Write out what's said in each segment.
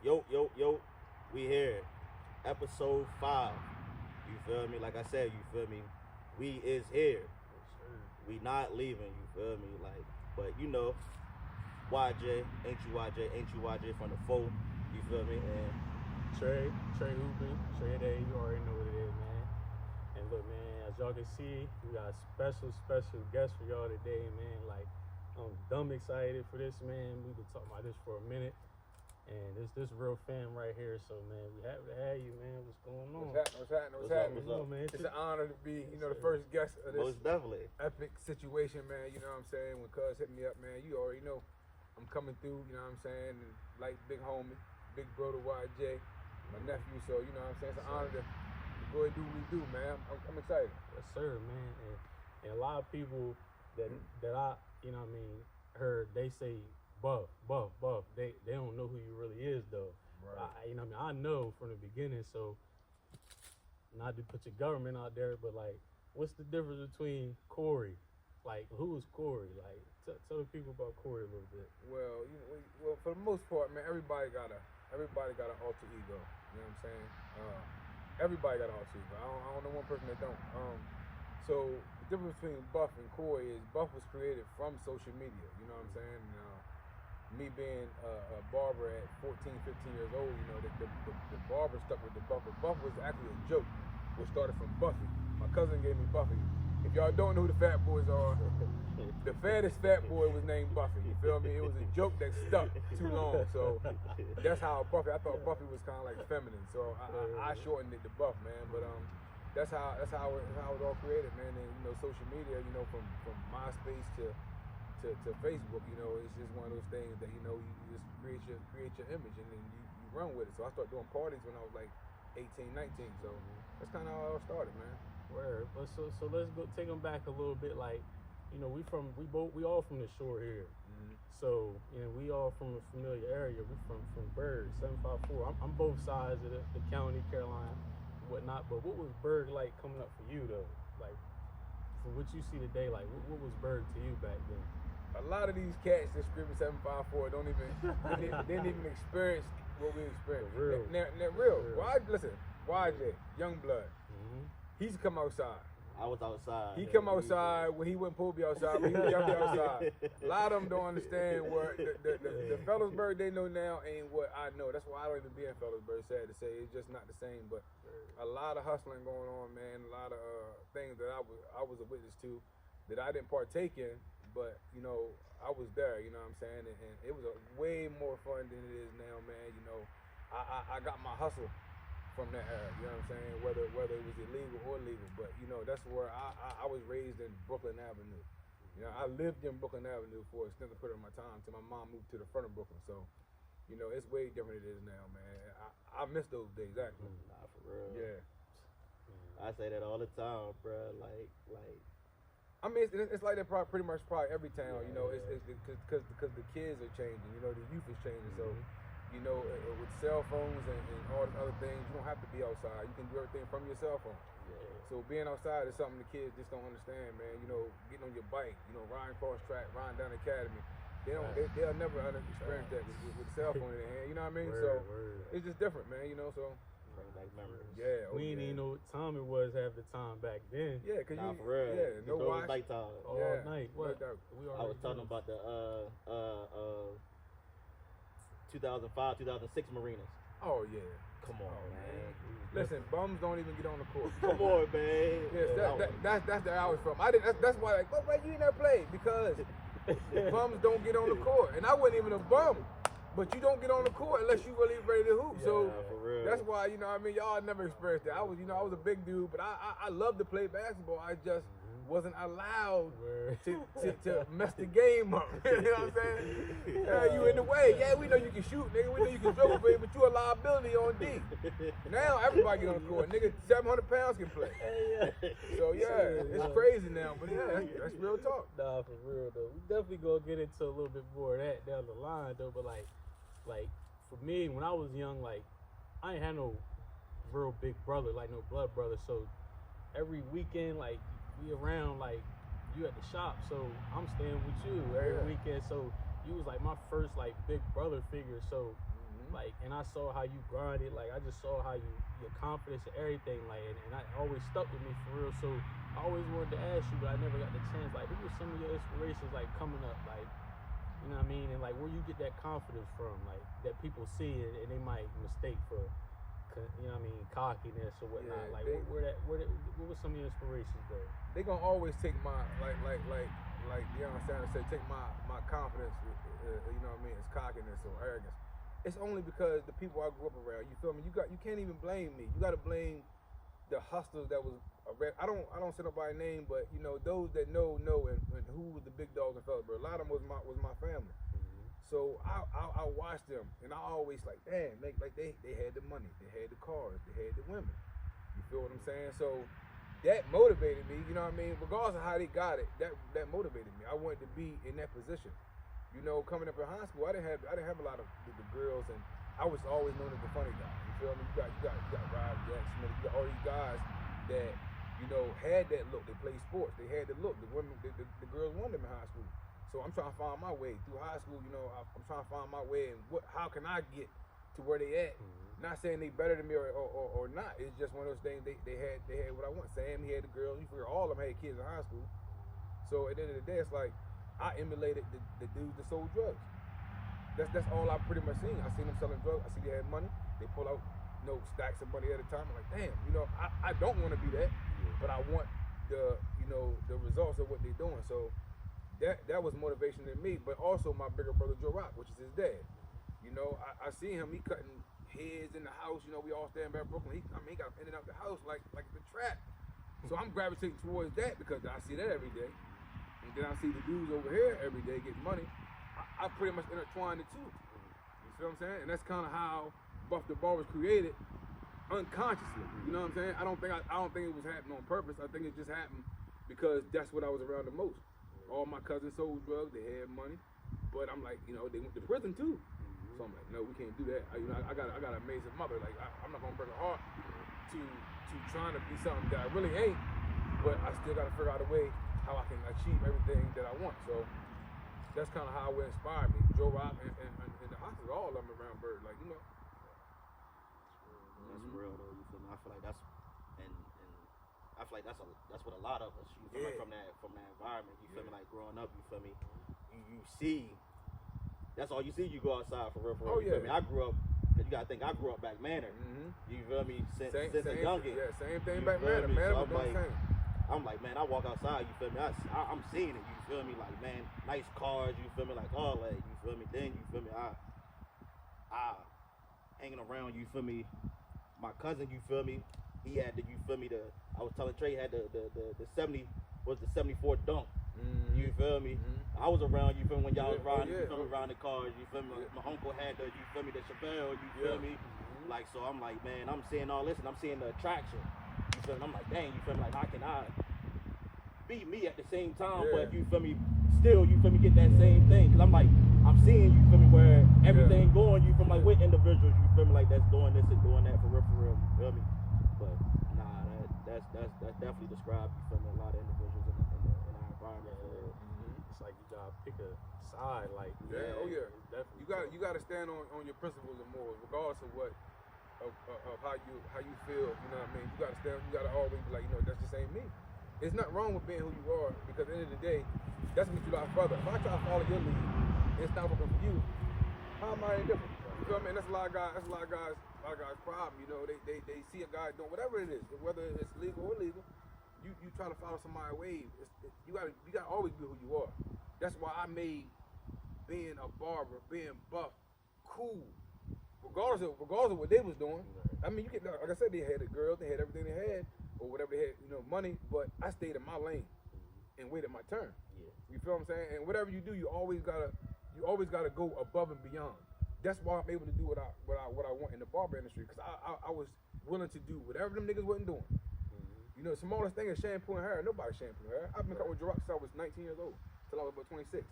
Yo, we here. Episode 5. You feel me? Like I said, you feel me? We is here. We not leaving, you feel me? Like, but you know, YJ, ain't you YJ from the 4, you feel me? And Trey Hoopin, Trey Day, you already know what it is, man. And look, man, as y'all can see, we got a special guest for y'all today, man. Like, I'm dumb excited for this, man. We've been talking about this for a minute. And this real fam right here, so man, we happy to have you, man. What's going on? What's happening? What's up? Man, It's an honor to be, the first guest of this most definitely. epic situation, man. You know what I'm saying? When Cuz hit me up, man, you already know I'm coming through, you know what I'm saying? And like big homie, big brother YJ, my nephew, so you know what I'm saying? It's an honor to go and do what we do, man. I'm excited. Yes, sir, man. And a lot of people that I, you know what I mean, heard, they say Buff. They don't know who you really is though. Right. You know what I mean? I know from the beginning, so not to put your government out there, but like, what's the difference between Corey? Like, who is Corey? Like, tell the people about Corey a little bit. Well, well, for the most part, man, everybody got an alter ego. You know what I'm saying? Everybody got an alter ego. I don't know one person that don't. So the difference between Buff and Corey is Buff was created from social media. You know what I'm saying? Me being a barber at 14, 15 years old, you know, the barber stuck with the Buff. But Buff was actually a joke, which started from Buffy. My cousin gave me Buffy. If y'all don't know who the fat boys are, the fattest fat boy was named Buffy. You feel me? It was a joke that stuck too long. So that's how Buffy. I thought Buffy was kind of like feminine, so I shortened it to Buff, man. But that's how it was all created, man. And you know, social media, you know, from MySpace to Facebook, you know, it's just one of those things that, you know, you just create your image and then you run with it. So I started doing parties when I was like 18, 19. So that's kind of how it all started, man. Word. But so let's go take them back a little bit. Like, you know, we all from the shore here. Mm-hmm. So, you know, we all from a familiar area. We from Berg, 754. I'm both sides of the county, Carolina, and whatnot. But what was Berg like coming up for you though? Like, from what you see today, like what was Berg to you back then? A lot of these cats that screaming 754 didn't even experience what we experienced. Real. They're real. Listen, YJ, young blood. Mm-hmm. He's come outside. I was outside. He come outside when he wouldn't pull me outside, but he was definitely outside. A lot of them don't understand where the Federalsburg they know now ain't what I know. That's why I don't even be in Federalsburg, sad to say. It's just not the same. But a lot of hustling going on, man. A lot of things that I was a witness to that I didn't partake in, but you know, I was there. You know what I'm saying? And it was way more fun than it is now, man. You know, I got my hustle from that era, you know what I'm saying? Whether it was illegal or legal, but you know, that's where I was raised in Brooklyn Avenue. You know, I lived in Brooklyn Avenue for an extended period of my time till my mom moved to the front of Brooklyn. So, you know, it's way different than it is now, man. I miss those days, actually. Nah, for real. Yeah. I say that all the time, bro. Like. I mean, it's like that pretty much every town. You know, it's because the kids are changing. You know, the youth is changing. So. You know, with cell phones and all the other things, you don't have to be outside. You can do everything from your cell phone. Yeah. So being outside is something the kids just don't understand, man. You know, getting on your bike, you know, riding cross track, riding down the academy. They'll never experience that with a cell phone in their hand. You know what I mean? It's just different, man. You know, so. Bring back memories. Yeah. We didn't even know what time it was half the time back then. Yeah, cause for real. Yeah, no watch. Nighttime. All night. What? I was talking about the 2005, 2006 Marinas. Oh yeah. Come on, man. Listen, bums don't even get on the court. Come on, man. Yes, that's where I was from. That's why, like, why you never played? Because bums don't get on the court, and I wasn't even a bum. But you don't get on the court unless you really ready to hoop. Yeah, so for real. That's why, you know what I mean, y'all never experienced that. I was a big dude, but I love to play basketball. I just wasn't allowed to mess the game up. You know what I'm saying? You in the way. Yeah, we know you can shoot, nigga. We know you can dribble, baby, but you a liability on D. Now everybody get on the court. Nigga, 700 pounds can play. So yeah, it's crazy now, but yeah, that's real talk. Nah, for real though. We definitely gonna get into a little bit more of that down the line though. But like for me, when I was young, like I ain't had no real big brother, like no blood brother. So every weekend, like we around, like you at the shop, so I'm staying with you every weekend. So you was like my first like big brother figure. So like, and I saw how you grinded. Like, I just saw how your confidence and everything. Like, and I always stuck with me for real. So I always wanted to ask you, but I never got the chance. Like, who were some of your inspirations, like, coming up? Like, you know what I mean? And like, where you get that confidence from? Like, that people see it and they might mistake for, you know what I mean, cockiness or whatnot. Yeah, like, what were some of your inspirations there? They gonna always take my like Deion Sanders said, take my confidence. You know what I mean? It's cockiness or arrogance. It's only because the people I grew up around. You feel me? You can't even blame me. You got to blame the hustlers that was around. I don't say nobody's name, but you know those that know, and who was the big dogs in Federalsburg. A lot of them was my family. Mm-hmm. So I watched them, and I always like, damn, they had the money, they had the cars, they had the women. You feel what I'm saying? So that motivated me. You know what I mean? Regardless of how they got it, that motivated me. I wanted to be in that position. You know, coming up in high school, I didn't have a lot of the girls, and I was always known as the funny guy. You feel me? You got Rob Jackson, you got all these guys that you know had that look. They played sports. They had the look. The women, the girls wanted them in high school. So I'm trying to find my way through high school. You know, I'm trying to find my way, and how can I get to where they at? Mm-hmm. Not saying they better than me or not. It's just one of those things. They had what I want. Sam, he had the girls. You figure all of them had kids in high school. So at the end of the day, it's like I emulated the dudes that sold drugs. That's all I pretty much seen. I seen them selling drugs. I see they had money. They pull out, you know, stacks of money at a time. I'm like, damn, you know, I don't want to be that, but I want the results of what they're doing. So that was motivation in me. But also my bigger brother Joe Rock, which is his dad. You know, I see him. He cutting heads in the house. You know, we all stand back Brooklyn. He got in and out the house like the trap. So I'm gravitating towards that because I see that every day. And then I see the dudes over here every day getting money. I pretty much intertwined the two. You feel what I'm saying? And that's kind of how Buff the Bar was created, unconsciously. You know what I'm saying? I don't think it was happening on purpose. I think it just happened because that's what I was around the most. All my cousins sold drugs. They had money, but I'm like, you know, they went to prison too. So I'm like, no, we can't do that. I got an amazing mother. Like I'm not gonna break her heart to trying to be something that I really ain't. But I still gotta figure out a way how I can achieve everything that I want. So that's kind of how it inspired me. Joe Rock and the Outta, all of them around Bird, like, you know. That's real though. You feel me? I feel like that's and I feel like that's what a lot of us. You feel me? From that environment. You feel me? Like growing up. You feel me? You see. That's all you see. You go outside for real. Oh, you feel me? I grew up. Cause you gotta think I grew up back Manor. Mm-hmm. You feel me? Since a youngin'. Yeah, same thing back Manor. Manor was doing the same. I'm like, man, I walk outside, you feel me? I'm seeing it, you feel me? Like, man, nice cars, you feel me? Like all that, you feel me? Then, you feel me? I hanging around, you feel me? My cousin, you feel me? He had the, you feel me? I was telling Trey, he had the 74 Dunk. Mm-hmm. You feel me? Mm-hmm. I was around, you feel me? When y'all was riding, you feel me? Oh. Around the cars, you feel me? My uncle had the, you feel me? The Chappelle, you feel me? Mm-hmm. Like, so I'm like, man, I'm seeing all this and I'm seeing the attraction. You feel me? I'm like, dang, you feel me? Like, how can I be me at the same time, but you feel me, still, you feel me, get that same thing? Cause I'm like, I'm seeing, you feel me, where everything going, you feel me, like with individuals, you feel me, like that's doing this and doing that for real, you feel me? But nah, that's definitely described, you feel me, a lot of individuals in our environment. It's like you gotta pick a side, like definitely. You gotta stand on your principles and morals, regardless of what of how you feel. You know what I mean? You gotta stand. You gotta always be like, you know, that's just ain't me. There's nothing wrong with being who you are, because at the end of the day, that's what you like further. If I try to follow your lead, and it's not working for you, how am I any different? You know what I mean? That's a lot of guys' problem. You know, they see a guy doing whatever it is, whether it's legal or illegal. You try to follow somebody's wave. You gotta always be who you are. That's why I made being a barber, being buff, cool, regardless of what they was doing. I mean, you get, like I said, they had the girls, they had everything they had, or whatever they had, you know, money. But I stayed in my lane and waited my turn. You feel what I'm saying? And whatever you do, you always gotta go above and beyond. That's why I'm able to do what I want in the barber industry, because I was willing to do whatever them niggas wasn't doing. You know, the smallest thing is shampooing hair. Nobody shampoo hair. I've been cutting with Gerard since I was 19 years old, till I was about 26.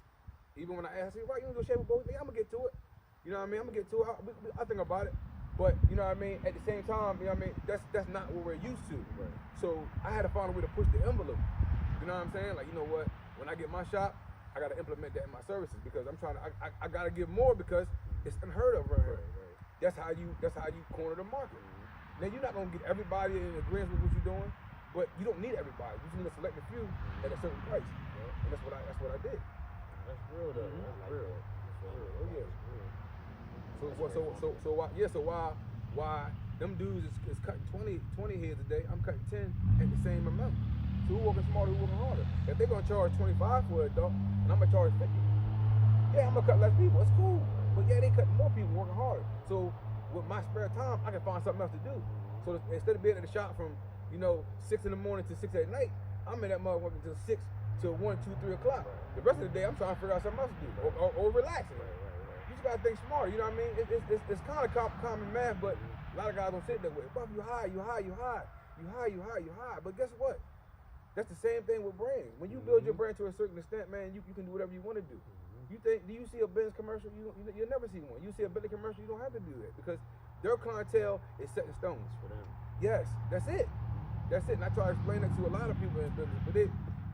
Even when I asked, I said, why you don't go shampoo both? I'm gonna get to it. You know what I mean? I'm gonna get to it. I think about it. But you know what I mean? At the same time, you know what I mean? That's not what we're used to. Right. So I had to find a way to push the envelope. You know what I'm saying? Like, you know what? When I get my shop, I gotta implement that in my services, because I'm trying to. I gotta give more, because it's unheard of around here. Right. That's how you corner the market. Now you're not gonna get everybody in agreement with what you're doing, but you don't need everybody. You just need to select a few at a certain price. And that's what I did. That's real though. That's real. Oh yeah. So why them dudes is cutting 20 heads a day, I'm cutting 10 at the same amount. So who working smarter, who working harder? If they're gonna charge 25 for it though, and I'm gonna charge 50, yeah, I'm gonna cut less people. It's cool. But yeah, they cutting more people working harder. So with my spare time, I can find something else to do. So instead of being at the shop from 6 in the morning to 6 at night, I'm in that motherfucker until 6 till 1, 2, 3 o'clock. The rest of the day, I'm trying to figure out something else to do or relaxing. You just gotta think smarter. You know what I mean? It's kind of common math, but a lot of guys don't sit that way. Buff, you high. But guess what? That's the same thing with brands. When you build your brand to a certain extent, man, you can do whatever you want to do. Do you see a Benz commercial? You'll never see one. You see a Bentley commercial, you don't have to do that because their clientele is set in stones for them. Yes, that's it. And I try to explain that to a lot of people in business, but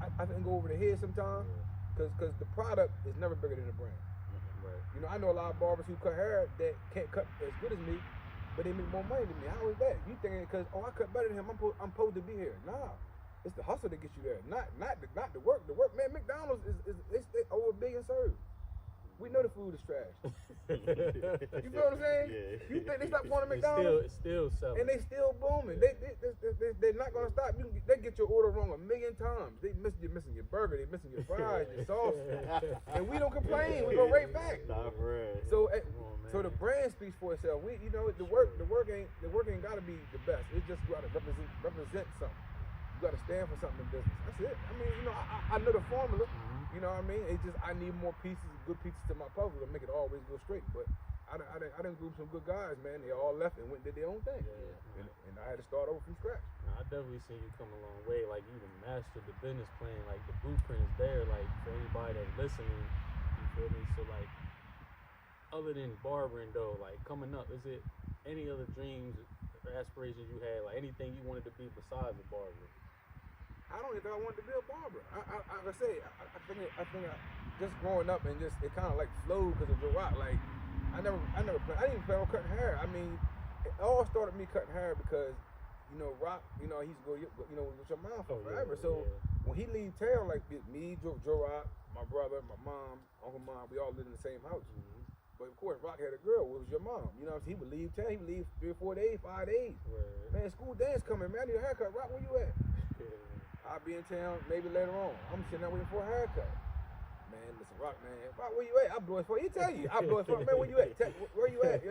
I can go over the head sometimes because the product is never bigger than the brand. Right. I know a lot of barbers who cut hair that can't cut as good as me, but they make more money than me. How is that? You thinking because I cut better than him, I'm supposed to be here? Nah. It's the hustle that gets you there, not the work. The work, man. McDonald's is over 1 billion served. We know the food is trash. You feel what I'm saying? Yeah. You think they stop going to McDonald's? It's still selling. And they still booming. They're not gonna stop. They get your order wrong 1,000,000 times. You're missing your burger. They're missing your fries, your sauce. And we don't complain. We go right back. Nah, So the brand speaks for itself. The work ain't gotta be the best. It's just gotta represent something. You gotta stand for something in business. That's it. I mean, I know the formula. You know what I mean? It's just I need more good pieces to my puzzle to make it always go straight. But I done group some good guys, man. They all left and went and did their own thing. Yeah. And I had to start over from scratch. I definitely seen you come a long way. Like you even mastered the business plan. Like the blueprint is there. Like for anybody that's listening, you feel me? So like, other than barbering though, like coming up, is it any other dreams or aspirations you had? Like anything you wanted to be besides a barber? I don't even think I wanted to be a barber. I say, I think just growing up and it kind of like flowed because of Joe Rock. Like I never planned. I didn't even plan on cutting hair. I mean, it all started me cutting hair because Rock, he's go with your mom for forever. So when he leave town, like me, Joe Rock, my brother, my mom, Uncle Mom, we all lived in the same house. But of course, Rock had a girl. What was your mom? He would leave town. He would leave 3 or 4 days, 5 days. Right. Man, school dance coming. Man, I need a haircut. Rock, where you at? I'll be in town maybe later on. I'm sitting there waiting for a haircut. Man, listen, Rock, man. Rock, where you at? I blow his phone. He tell you. I blow his phone. Man, where you at? Where you at?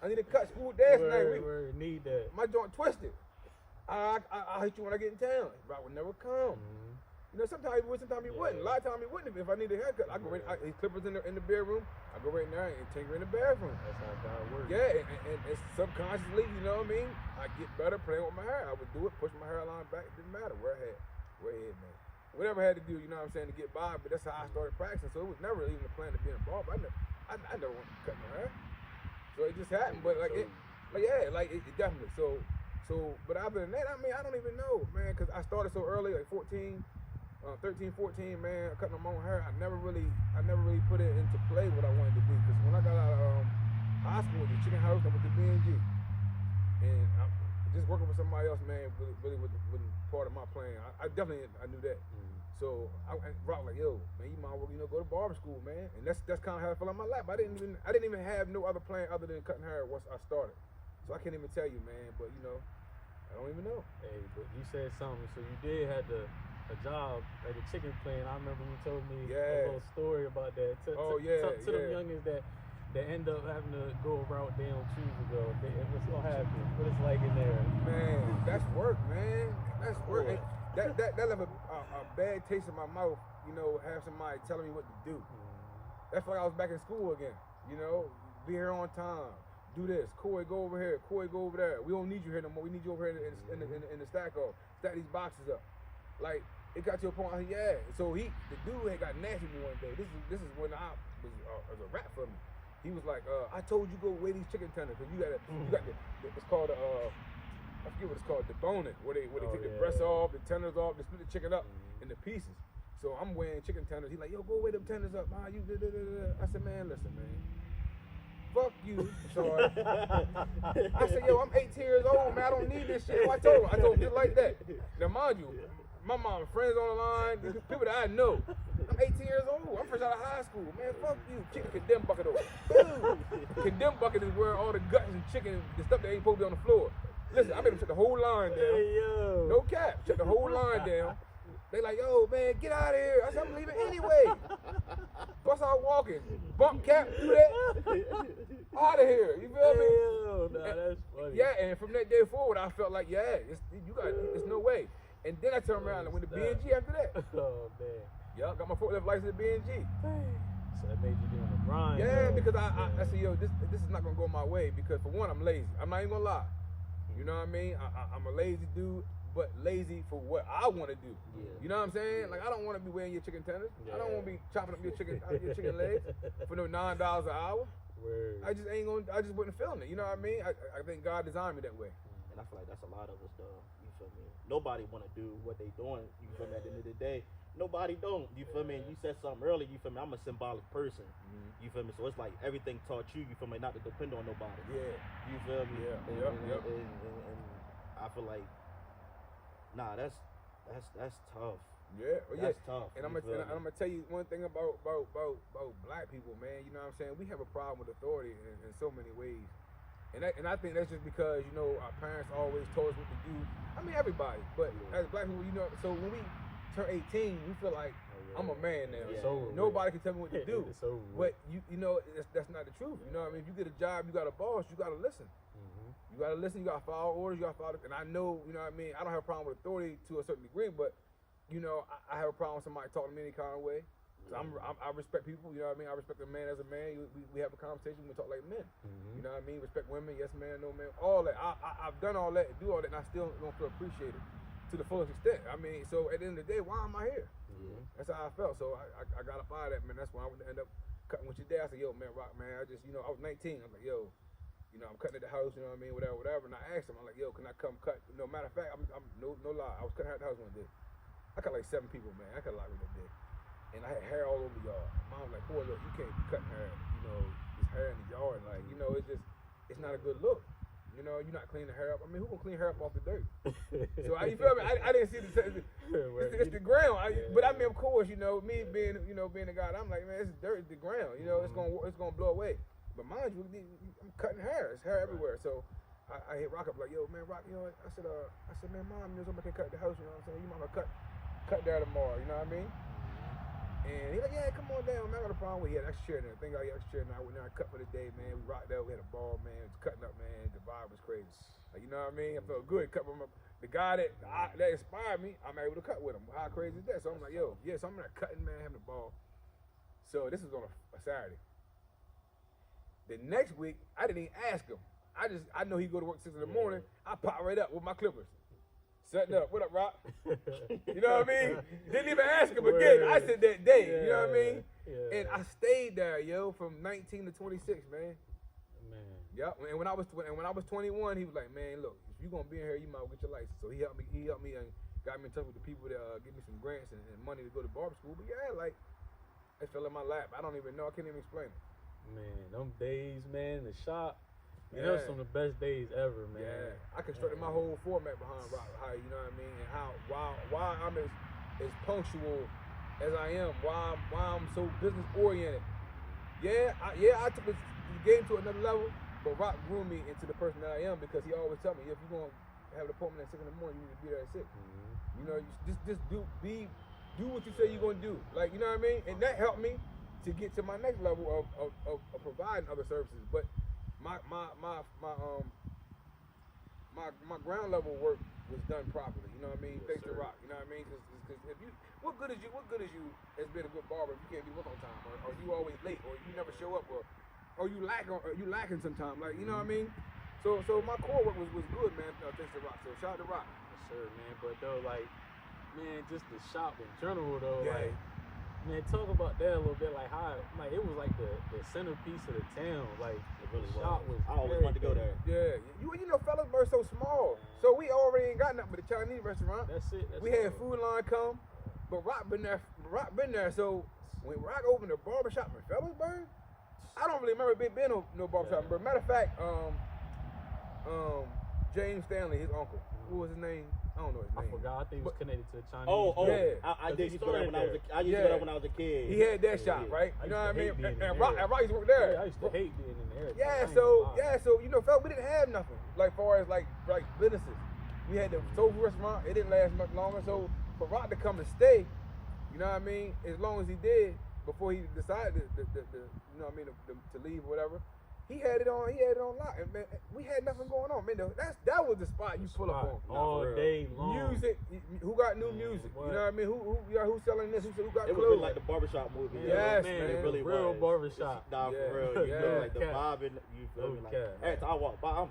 I need to cut school dance tonight. We need that. My joint twisted. I'll hit you when I get in town. Rock would never come. Sometimes he would, sometimes he wouldn't. A lot of times he wouldn't. If I need a haircut, I go right. His clippers in the bedroom. I go right in there and tinker in the bathroom. That's how God works. Yeah, and subconsciously, you know what I mean? I get better playing with my hair. I would do it, push my hairline back. It didn't matter where I had, man. Whatever I had to do, you know what I'm saying, to get by. But that's how I started practicing. So it was never even a plan to be a barber. I never wanted to cut my hair. So it just happened. But it definitely. So, but other than that, I mean, I don't even know, man, because I started so early, like 13, 14, man, cutting my own hair. I never really put it into play what I wanted to be. Because when I got out of high school, the chicken house, I went to B&G. And just working with somebody else, man, really wasn't part of my plan. I definitely knew that. So I Rock like, yo, man, you might well, go to barber school, man. And that's kind of how I fell on my lap. I didn't even have no other plan other than cutting hair once I started. So I can't even tell you, man. But I don't even know. Hey, but you said something. So you did have a job at the chicken plant. I remember you told me a little story about that. To them youngins that end up having to go a route they don't choose to go. What's gonna happen? What it's like in there? Man, that's work, man. That's work. That left a bad taste in my mouth. Have somebody telling me what to do. That's like I was back in school again. Be here on time. Do this. Corey, go over here. Corey, go over there. We don't need you here no more. We need you over here in the stack off. Stack these boxes up. Like, it got to a point, So the dude had got nasty with me one day. This is when I was a rap for me. He was like, I told you go weigh these chicken tenders, because you got it's called I forget what it's called, the boning, where they take the breasts off, the tenders off, they split the chicken up in the pieces. So I'm weighing chicken tenders. He's like, yo, go weigh them tenders up. I said, man, listen, man. fuck you. Sorry. I said, yo, I'm 18 years old, man. I don't need this shit. I told him just like that. Now, mind you, my mom, friends on the line, people that I know. I'm 18 years old. I'm fresh out of high school. Man, fuck you. Chicken condemn bucket over. Boom. Condemn bucket is where all the guts and chicken, the stuff that ain't supposed to be on the floor. Listen, I made them shut the whole line down. Hey, yo. No cap. Shut the whole line down. They like, yo, man, get out of here. I said, I'm leaving anyway. Bust out walking. Bump cap, do that. Out of here. You feel me? Yo, nah, that's funny. Yeah, and from that day forward, I felt like, yeah, it's no way. And then I turned around and went to B&G after that. Oh, man. Yeah, got my forklift license at B&G. So that made you get on the grind. Yeah, though. because I said, yo, this is not gonna go my way because for one, I'm lazy. I'm not even gonna lie. You know what I mean? I'm a lazy dude, but lazy for what I want to do. Yeah. You know what I'm saying? Like I don't want to be wearing your chicken tenders. Yeah. I don't want to be chopping up your chicken legs for no $9 an hour. Word. I just wasn't feeling it. You know what I mean? I think God designed me that way. And I feel like that's a lot of us, though. You feel me? Nobody want to do what they doing. You feel me? At the end of the day, nobody don't. You feel me? And you said something earlier. You feel me? I'm a symbolic person. You feel me? So it's like everything taught you. You feel me? Not to depend on nobody. Yeah. You feel me? Yeah. Yep. And I feel like, nah, that's tough. Yeah, That's tough. And I'm gonna tell you one thing about black people, man. You know what I'm saying? We have a problem with authority in so many ways, and I think that's just because you know our parents always told us what to do. I mean everybody, but as black people, you know, so when we turn 18, we feel like I'm a man now. Yeah. So nobody can tell me what to do. It's over with. But you know that's not the truth. You know what I mean? If you get a job, you got a boss, you gotta listen. You gotta listen, you gotta follow orders, you gotta follow. And I know, you know what I mean? I don't have a problem with authority to a certain degree, but you know, I have a problem with somebody talking to me any kind of way. So I respect people, you know what I mean? I respect a man as a man. We have a conversation, we talk like men. You know what I mean? Respect women, yes man, no man, all that. I've done all that, do all that, and I still don't feel appreciated to the fullest extent. I mean, so at the end of the day, why am I here? That's how I felt. So I got up out of that, man. That's why I would end up cutting with your dad. I said, yo, man, Rock, man, I just, you know, I was 19. I was like, yo, you know, I'm cutting at the house, you know what I mean, whatever. And I asked him, I'm like, yo, can I come cut? No, matter of fact, I'm no lie. I was cutting at the house one day. I cut like 7 people, man. I cut a lot with that day. And I had hair all over y'all. Mom was like, boy, look, you can't be cutting hair, you know, this hair in the yard. Like, you know, it's not a good look. You know, you're not cleaning the hair up. I mean, who gonna clean hair up off the dirt? So, you feel me? I didn't see it's the ground. But I mean, of course, you know, me being the guy, I'm like, man, it's dirt, it's the ground. You know, it's gonna blow away. But mind you, I'm cutting hair. It's hair everywhere. So I hit Rock up like, yo, man, Rock, you know, I said, man, Mom, you know, somebody can cut the house. You know what I'm saying? You might cut there tomorrow. You know what I mean? And he like, yeah, come on down, man. I got a problem with it. He had extra chair there. Thank God he had extra chair. And I went there, I cut for the day, man. We rocked out. We had a ball, man. It was cutting up, man. The vibe was crazy. Like, you know what I mean? I felt good. Cut from the guy that inspired me. I'm able to cut with him. How crazy is that? So I'm like, yo, yeah. So I'm there cutting, man, having the ball. So this was on a Saturday. The next week, I didn't even ask him. I know he go to work 6 in the morning. I pop right up with my clippers. Setting up. What up, Rock? You know what I mean? Didn't even ask him again. I said that day. You know what I mean? Yeah. And I stayed there, yo, from 19 to 26, man. Yep. And when I was 21, he was like, man, look, if you gonna be in here, you might well get your license. So he helped me and got me in touch with the people that give me some grants and money to go to barber school. But yeah, like it fell in my lap. I don't even know. I can't even explain it. Man, them days, man, the shop. Man, those some of the best days ever, man. Yeah, I constructed my whole format behind Rock, how you know what I mean, and how why I'm as punctual as I am, why I'm so business oriented. I took the game to another level, but Rock grew me into the person that I am because he always tell me, if you're gonna have an appointment at 6 in the morning, you need to be there at 6. You know, you just do what you say you're gonna do. Like, you know what I mean? And that helped me to get to my next level of providing other services. But my ground level work was done properly. You know what I mean? Thanks to Rock. You know what I mean? Because if you, what good is you as being a good barber if you can't do work on time, or you always late, or you never show up, or you lacking sometime. Like, you know what I mean? So my core work was good, man. Thanks to Rock. So shout out to Rock. Yes, sir, man. But though, like, man, just the shop in general, though, like. Man, talk about that a little bit, like how, like it was like the centerpiece of the town, like It really the shop was. I always wanted to go there. Yeah, you know, Federalsburg so small, so we already ain't got nothing but a Chinese restaurant. That's it. We had Food Line come, but Rock been there. So when Rock opened a barbershop in Federalsburg, I don't really remember being no barbershop. But matter of fact, James Stanley, his uncle. What was his name? I don't know his name. I forgot. I think it was connected to the Chinese. Yeah. I did used to go there when I was a kid. He had that shop, right? You know what I mean? And Rock used to work there. Yeah, I used to hate being in there. So you know, felt we didn't have nothing like far as like businesses. We had the soul food restaurant. It didn't last much longer. So for Rock to come and stay, you know what I mean? As long as he did, before he decided to you know what I mean, to leave or whatever. He had it on lock, and man, we had nothing going on, man. That was the spot you pull up on all day long. Music, who got new music? What? You know what I mean? Who's selling this? Who got clothes? It was really like the barbershop movie. Yes, man. It really real was. barbershop. Nah, for real. You know, like the bobbing. You feel me? Like every time I walk by, I'm like,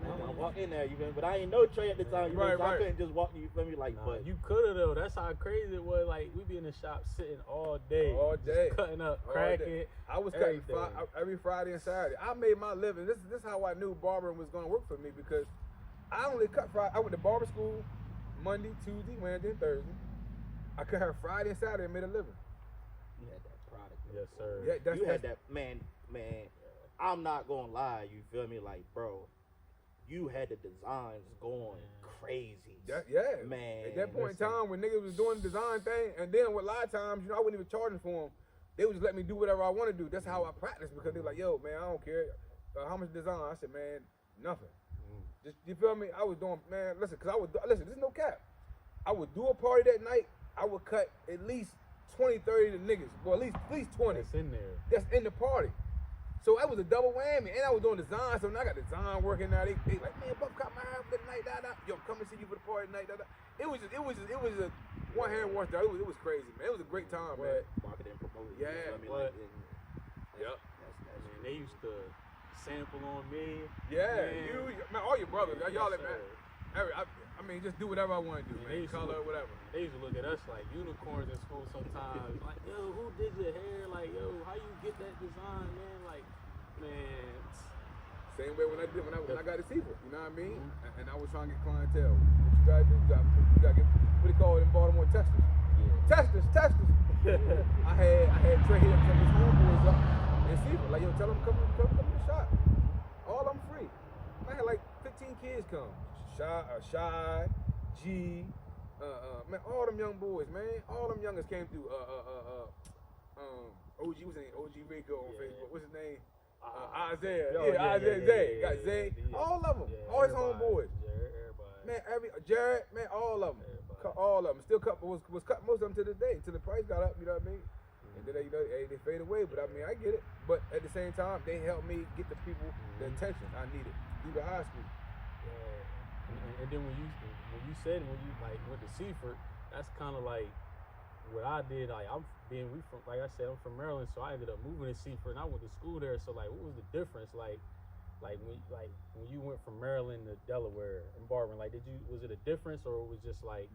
man, I walk in there, you feel me? But I ain't no Trey at the time, you know, so I couldn't just walk, you feel me? Like, but you could have though. That's how crazy it was. Like we be in the shop sitting all day, just cutting up, cracking. I was cutting every Friday and Saturday. I made my living. This is how I knew barbering was going to work for me, because I only cut Friday. I went to barber school Monday, Tuesday, Wednesday, and Thursday. I cut her Friday and Saturday and made a living. You had that product. Yes, sir. Yeah, you had that, man. I'm not gonna lie, you feel me? Like, bro, you had the designs going crazy. Man. At that point in time, when niggas was doing the design thing, and then with a lot of times, you know, I wasn't even charging for them. They would just let me do whatever I want to do. That's how I practice, because they're like, yo, man, I don't care. How much design? I said, man, nothing. Just, you feel me? I was doing, man, listen, this is no cap. I would do a party that night. I would cut at least 20, 30 to niggas, or at least 20. That's in there. That's in the party. So that was a double whammy, and I was doing design. So now I got design working now. They like, man, Buff cut my hair for the night, Yo, come and see you for the party tonight, It was a one hand wash down. It was crazy, man. It was a great time, man. Marketing and promoting. Yeah. You know what I mean? Yep. Man, they used to sample on me. Yeah, man, all your brothers, y'all, man. I mean, just do whatever I want to do, man. Color, whatever. They used to look at us like unicorns in school sometimes. Like, yo, who did your hair? Like, yo, how you get that design, man? Like, man. Same way when I got a Seaver, you know what I mean? And I was trying to get clientele. What you gotta do? You gotta get, what do you call it in Baltimore, testers. Yeah. Testers. I had Trey hit some of his homeboys up in Seaver. Like, yo, tell them come to the shop. All of them free. I had like 15 kids come. Shy, G, man, all them young boys, man. All them youngers came through. OG was in OG Rico on Facebook. What's his name? Isaiah. Isaiah Zay. Got Zay. All of them. All his homeboys. Man, Jared, man, all of them. All of them. Still cut, was cut most of them to this day, till the price got up, you know what I mean? And then they fade away, but I mean, I get it. But at the same time, they helped me get the people the attention I needed through the high school. And then when you said when you like went to Seaford, that's kind of like what I did. Like like I said, I'm from Maryland, so I ended up moving to Seaford, and I went to school there. So like, what was the difference? Like when you went from Maryland to Delaware and Barbering, like was it a difference, or it was just like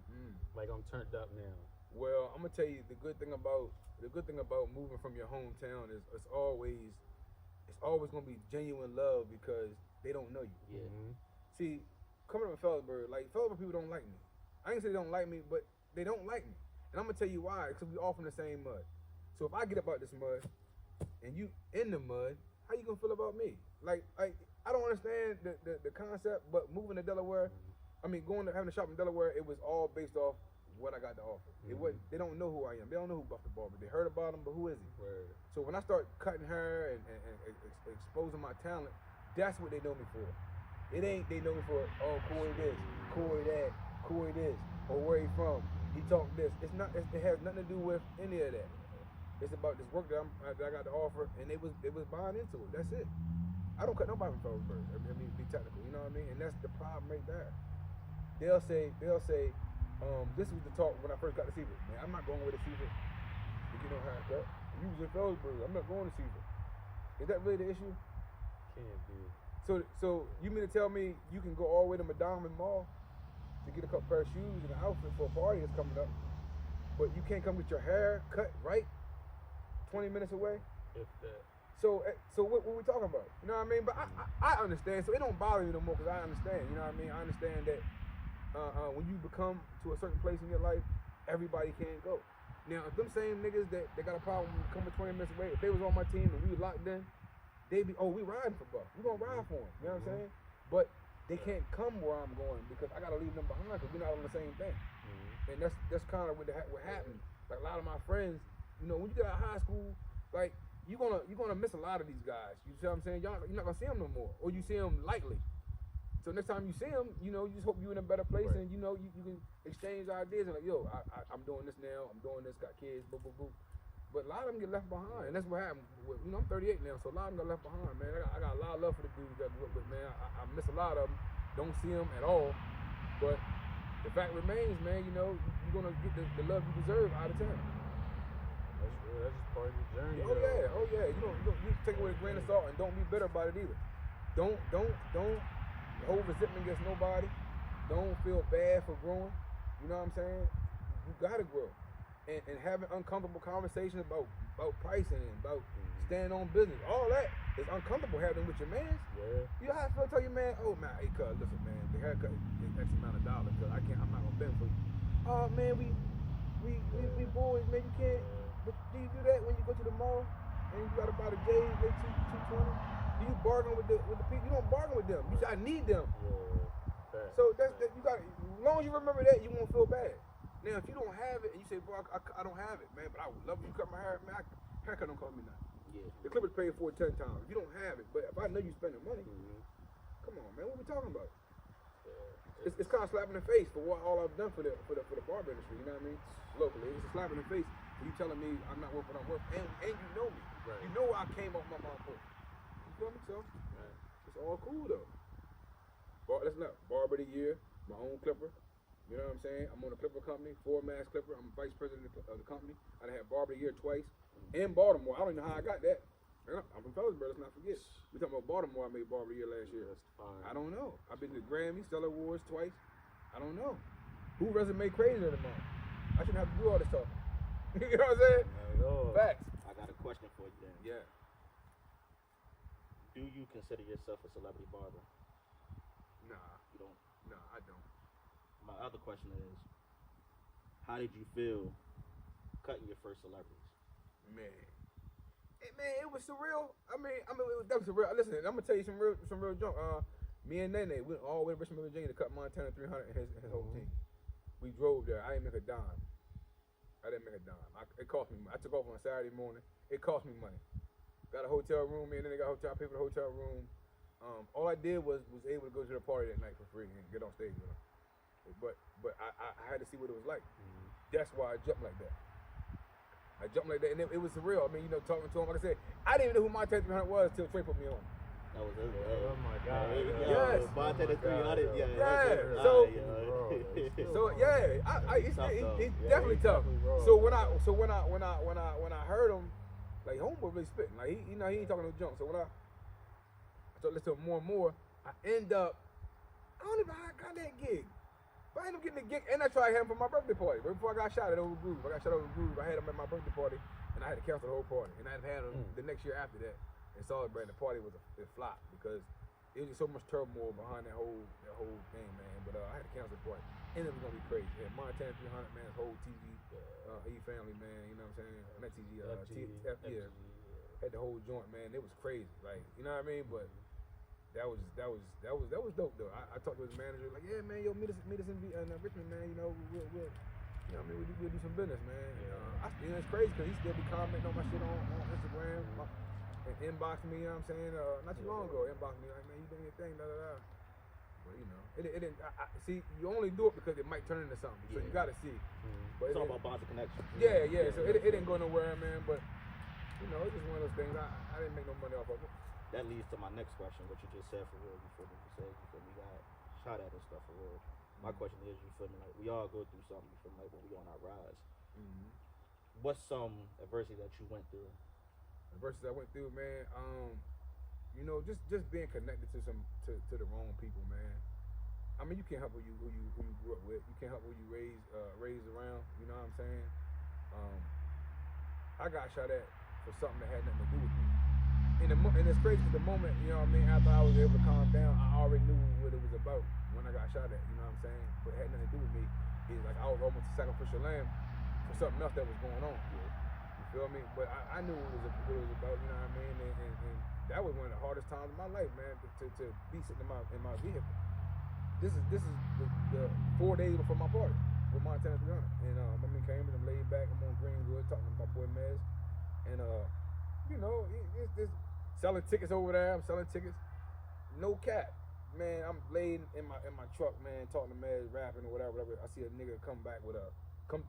like I'm turned up now? Well, I'm gonna tell you the good thing about moving from your hometown is it's always gonna be genuine love, because they don't know you. Yeah. See, coming up in Federalsburg, like Federalsburg people don't like me. I ain't say they don't like me, but they don't like me. And I'm gonna tell you why, because we all from the same mud. So if I get up out this mud and you in the mud, how you gonna feel about me? Like I don't understand the concept, but moving to Delaware, I mean having a shop in Delaware, it was all based off what I got to offer. It wasn't, they don't know who I am. They don't know who Buff the Barber. They heard about him, but who is he? Right. So when I start cutting hair and exposing my talent, that's what they know me for. It ain't they know me for, oh, Corey this, Corey that, Corey this, or where he from. He talk this. It's not. It has nothing to do with any of that. It's about this work that I got to offer, and they was buying into it. That's it. I don't cut nobody from Federalsburg. I mean, be technical. You know what I mean? And that's the problem right there. They'll say, this was the talk when I first got to Seaford. Man, I'm not going with a Seaford to get no haircut. You was in Federalsburg. I'm not going to Seaford. Is that really the issue? Can't be. So you mean to tell me you can go all the way to Madonna Mall to get a couple pair of shoes and an outfit for a party that's coming up, but you can't come get your hair cut right 20 minutes away? If that. So what we talking about? You know what I mean? But I understand, so it don't bother me no more, because I understand. You know what I mean? I understand that when you become to a certain place in your life, everybody can't go. Now, if them same niggas that got a problem coming 20 minutes away, if they was on my team and we was locked in, they be, we riding for Buck. We gonna ride for them. You know what I'm saying? But they can't come where I'm going because I gotta leave them behind because we're not on the same thing. And that's kind of what happened. Like a lot of my friends, you know, when you get out of high school, like you're gonna miss a lot of these guys. You see what I'm saying? You're not gonna see them no more, or you see them lightly. So next time you see them, you know, you just hope you're in a better place, and you know you can exchange ideas and like, yo, I'm doing this now, I'm doing this, got kids, boo boo boo. But a lot of them get left behind, and that's what happened. You know, I'm 38 now, so a lot of them got left behind, man. I got a lot of love for the dudes that I grew up with, man. I miss a lot of them. Don't see them at all, but the fact remains, man. You know, you're gonna get the love you deserve out of town. That's real. That's just part of the journey. Oh yeah. You take it with a grain of salt and don't be bitter about it either. Don't hold resentment against nobody. Don't feel bad for growing. You know what I'm saying? You gotta grow. And having uncomfortable conversations about pricing, about standing on business. All that is uncomfortable having with your man. Yeah. You know how I feel tell your man, oh man, hey cuz, listen man, the haircut is X amount of dollars, cuz I'm not gonna bend for you. Oh man, we boys, man, you can't. But do you do that when you go to the mall and you gotta buy the J's, they 220? Do you bargain with the people? You don't bargain with them. You say, I need them. Yeah. So that's that. You got. As long as you remember that, you won't feel bad. Now, if you don't have it and you say, bro, I don't have it, man, but I would love you to cut my hair, man. Haircut don't cost me nothing. Yeah. The Clippers paid for it 10 times. You don't have it, but if I know you spending money, come on, man, what we talking about? Yeah. It's kind of slapping in the face for what all I've done for the barber industry. You know what I mean? Locally, it's a slap in the face for you telling me I'm not worth what I'm worth, and you know me. Right. You know I came off my mom first. You feel me? So it's all cool though. Listen up, Barber of the Year, my own clipper. You know what I'm saying? I'm on a clipper company, 4-mass clipper. I'm vice president of the company. I done had Barber of the Year twice. In Baltimore, I don't even know how I got that. I'm from Federalsburg, let's not forget. We talking about Baltimore, I made Barber of the Year last year. That's fine. I don't know. I've been to the Grammy, Stellar Awards twice. I don't know. Who resume crazier than mine? I shouldn't have to do all this talking. You know what I'm saying? Facts. I got a question for you then. Yeah. Do you consider yourself a celebrity barber? Nah. You don't? Nah, I don't. My other question is, how did you feel cutting your first celebrities? Man, it was surreal. I mean, that was surreal. Listen, I'm gonna tell you some real junk. Me and Nene went all the way to Richmond, Virginia to cut Montana 300 and his whole team. We drove there. I didn't make a dime. It cost me money. I took off on a Saturday morning. It cost me money. Got a hotel room. Me and Nene got a hotel. I paid for the hotel room. All I did was able to go to the party that night for free and get on stage with them. But I had to see what it was like. That's why I jumped like that. And it was surreal. I mean, you know, talking to him, like I said, I didn't even know who Montana 300 was till Trey put me on. That was it. Oh my God. Yes. Montana 300. Yeah. It's definitely tough. Definitely So when I heard him, like homeboy really spitting. Like he ain't talking no junk. So when I started listening to him more and more, I end up, I don't even know how I got that gig. But I ended up getting the gig, and I tried him for my birthday party. Right before I got shot at Over Groove. I had him at my birthday party, and I had to cancel the whole party. And I had him the next year after that and celebrate. The party was a flop because it was just so much turmoil behind that whole thing, man. But I had to cancel the party. And it was gonna be crazy. Yeah, Montana 300, man, his whole TV, family, man, you know what I'm saying? Not TV, had the whole joint, man. It was crazy, like, you know what I mean? But that was dope though. I talked to his manager, like, yeah, man, yo, meet us in Richmond, man. You know, we'll you know what I mean? We'll do some business, man. It's crazy because he still be commenting on my shit on Instagram and inboxing me. You know what I'm saying? Not too long ago, inboxing me like, man, you doing your thing, da da da. But you know, it didn't. See, you only do it because it might turn into something. So you gotta see. But it's all about bonds of connection. Yeah. So it didn't go nowhere, man. But you know, it's just one of those things. I didn't make no money off of it. That leads to my next question. What you just said for real. You feel me? You said we got shot at and stuff for real. My question is, you feel me? Like we all go through something. You feel me? Like when we on our rise. What's some adversity that you went through? Adversity I went through, man. You know, just being connected to the wrong people, man. I mean, you can't help who you grew up with. You can't help who you raised around. You know what I'm saying? I got shot at for something that had nothing to do with me. And it's crazy because the moment, you know what I mean, after I was able to calm down, I already knew what it was about when I got shot at. You know what I'm saying? But it had nothing to do with me. It's like I was almost a sacrificial lamb for something else that was going on. You feel me? But I knew what it was about, you know what I mean? And that was one of the hardest times of my life, man, to be sitting in my vehicle. This is the 4 days before my party with Montana 300. And I'm in Cambridge, I'm laid back, I'm on Greenwood talking to my boy Mez. And you know, it's selling tickets over there, I'm selling tickets. No cap. Man, I'm laid in my truck, man, talking to Mez, rapping or whatever. I see a nigga come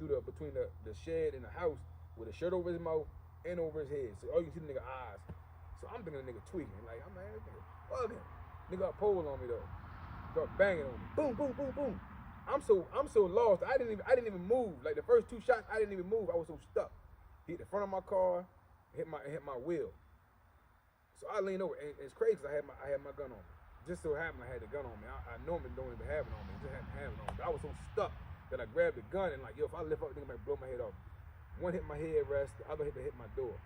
through between the shed and the house with a shirt over his mouth and over his head. So all you can see the nigga eyes. So I'm thinking the nigga tweaking. Like, I'm like, this nigga bugging. Nigga got a pole on me though. Start banging on me. Boom, boom, boom, boom. I'm so lost. I didn't even move. Like the first 2 shots, I didn't even move. I was so stuck. Hit the front of my car, hit my wheel. So I leaned over, and it's crazy because I had my gun on me. Just so happened I had the gun on me. I normally don't even have it on me. Just happened to have it on me. But I was so stuck that I grabbed the gun and like, yo, if I lift up, the nigga might blow my head off. One hit my head rest, the other hit my door.